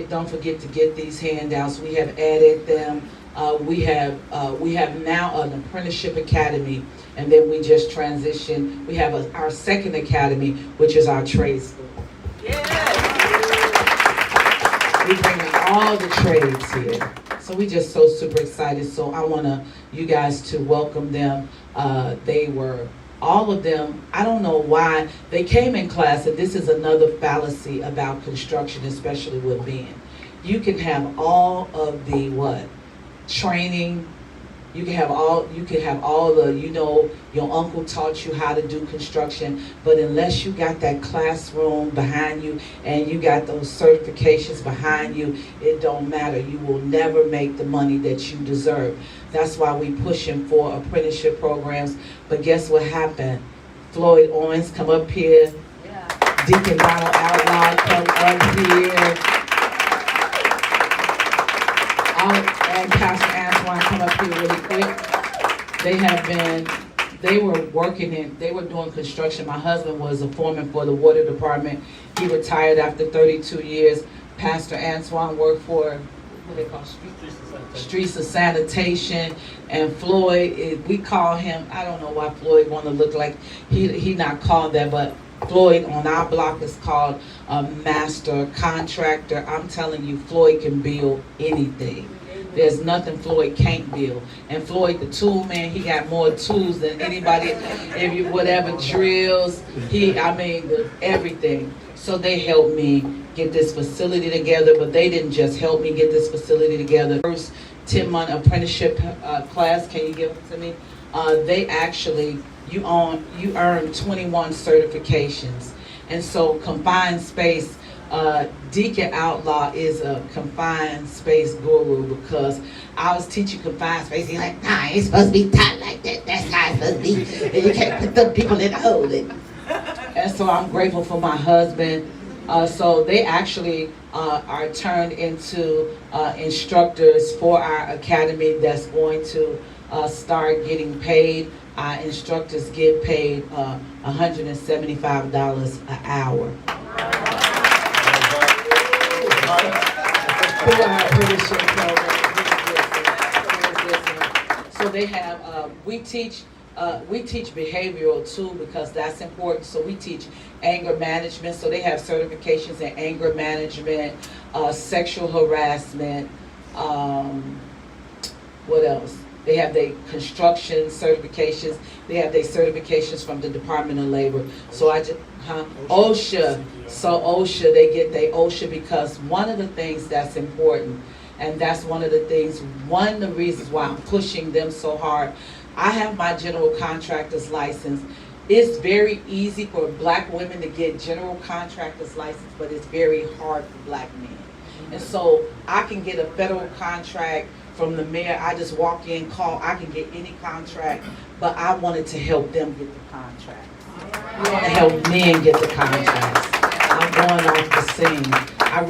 Don't forget to get these handouts. We have added them. We have now an apprenticeship academy, and then we just transitioned. We have our second academy, which is our trade school. We bring in all the trades here. So we just so super excited. So I want you guys to welcome them. They were, all of them, I don't know why, they came in class, and this is another fallacy about construction, especially with men. You can have all of the training. You can have all the, your uncle taught you how to do construction, but unless you got that classroom behind you and you got those certifications behind you, it don't matter. You will never make the money that you deserve. That's why we pushing for apprenticeship programs. But guess what happened? Floyd Owens, come up here. Yeah. Deacon Donald Outlaw, come up here. And Pastor Antoine, come up here really quick. They were doing construction. My husband was a foreman for the water department. He retired after 32 years. Pastor Antoine worked for, what they call Streets of Sanitation. And Floyd, we call him, I don't know why Floyd want to look like, he not called that, but Floyd on our block is called a master contractor. I'm telling you, Floyd can build anything. There's nothing Floyd can't build. And Floyd, the tool man, he got more tools than anybody. If you whatever drills, everything. So they helped me get this facility together, but they didn't just help me get this facility together. First 10-month apprenticeship class, can you give it to me? They actually, you earn 21 certifications. And so confined space, Deacon Outlaw is a confined space guru, because I was teaching confined space. He's like, nah, it's supposed to be tight like that. That's how it's supposed to be. And you can't put the people in the hole. And so I'm grateful for my husband. So they actually are turned into instructors for our academy that's going to start getting paid. Our instructors get paid $175 an hour. So they have, we teach behavioral too, because that's important. So we teach anger management. So they have certifications in anger management, sexual harassment, what else? They have their construction certifications. They have their certifications from the Department of Labor. So OSHA. So OSHA, they get their OSHA, because one of the things that's important, and that's one of the reasons why I'm pushing them so hard. I have my general contractor's license. It's very easy for black women to get general contractor's license, but it's very hard for black men. And so I can get a federal contract from the mayor. I just walk in, call, I can get any contract, but I wanted to help them get the contract. I want to help men get the contracts. I'm going off the scene. I've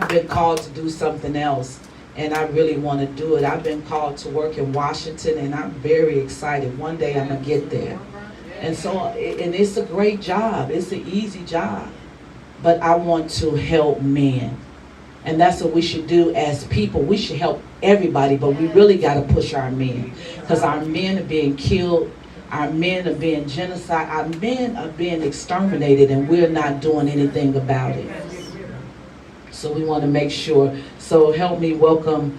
been called to do something else, and I really want to do it. I've been called to work in Washington, and I'm very excited. One day I'm going to get there. And so, and it's a great job. It's an easy job. But I want to help men. And that's what we should do as people. We should help everybody, but we really got to push our men, because our men are being killed. Our men are being genocide. Our men are being exterminated, and we're not doing anything about it. So we want to make sure. So help me welcome.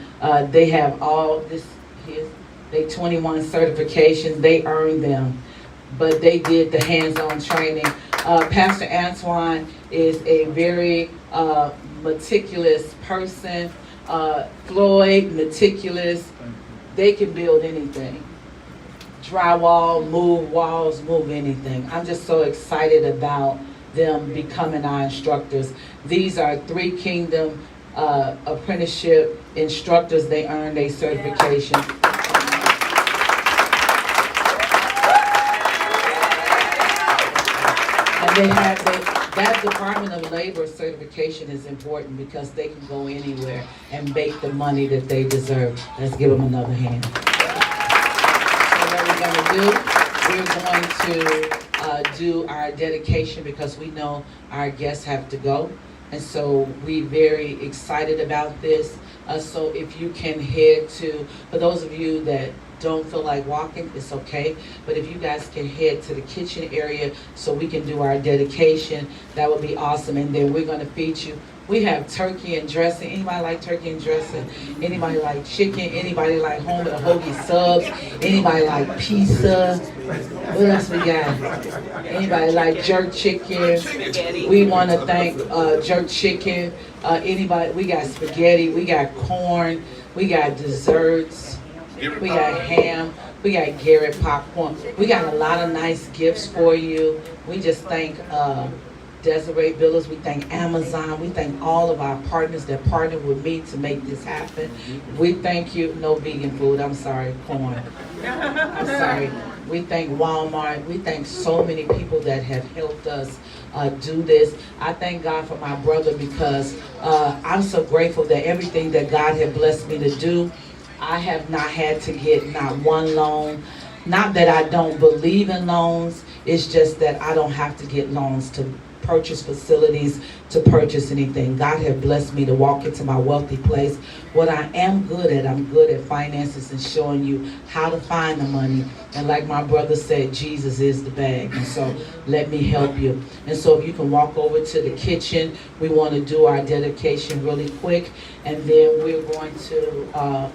They have all this here. They 21 certifications. They earned them, but they did the hands-on training. Pastor Antoine is a very meticulous person. Floyd, meticulous. They can build anything. Drywall, move walls, move anything. I'm just so excited about them becoming our instructors. These are 3 Kingdom apprenticeship instructors. They earned a certification. And they have that Department of Labor certification is important because they can go anywhere and make the money that they deserve. Let's give them another hand. We're going to do our dedication because we know our guests have to go. And so we're very excited about this. So if you can head to, for those of you that don't feel like walking, it's okay. But if you guys can head to the kitchen area so we can do our dedication, that would be awesome. And then we're going to feed you. We have turkey and dressing. Anybody like turkey and dressing? Anybody like chicken? Anybody like home with hoagie subs? Anybody like pizza? What else we got? Anybody like jerk chicken? We want to thank jerk chicken. Anybody? We got spaghetti. We got corn. We got desserts. We got ham. We got Garrett popcorn. We got a lot of nice gifts for you. We just thank Desiree Billers. We thank Amazon. We thank all of our partners that partnered with me to make this happen. We thank you. No vegan food. I'm sorry. Corn. I'm sorry. We thank Walmart. We thank so many people that have helped us do this. I thank God for my brother because I'm so grateful that everything that God had blessed me to do, I have not had to get not one loan. Not that I don't believe in loans. It's just that I don't have to get loans to purchase facilities, to purchase anything. God has blessed me to walk into my wealthy place. What I am good at, I'm good at finances and showing you how to find the money. And like my brother said, Jesus is the bag. And so let me help you. And so if you can walk over to the kitchen, we want to do our dedication really quick. And then we're going to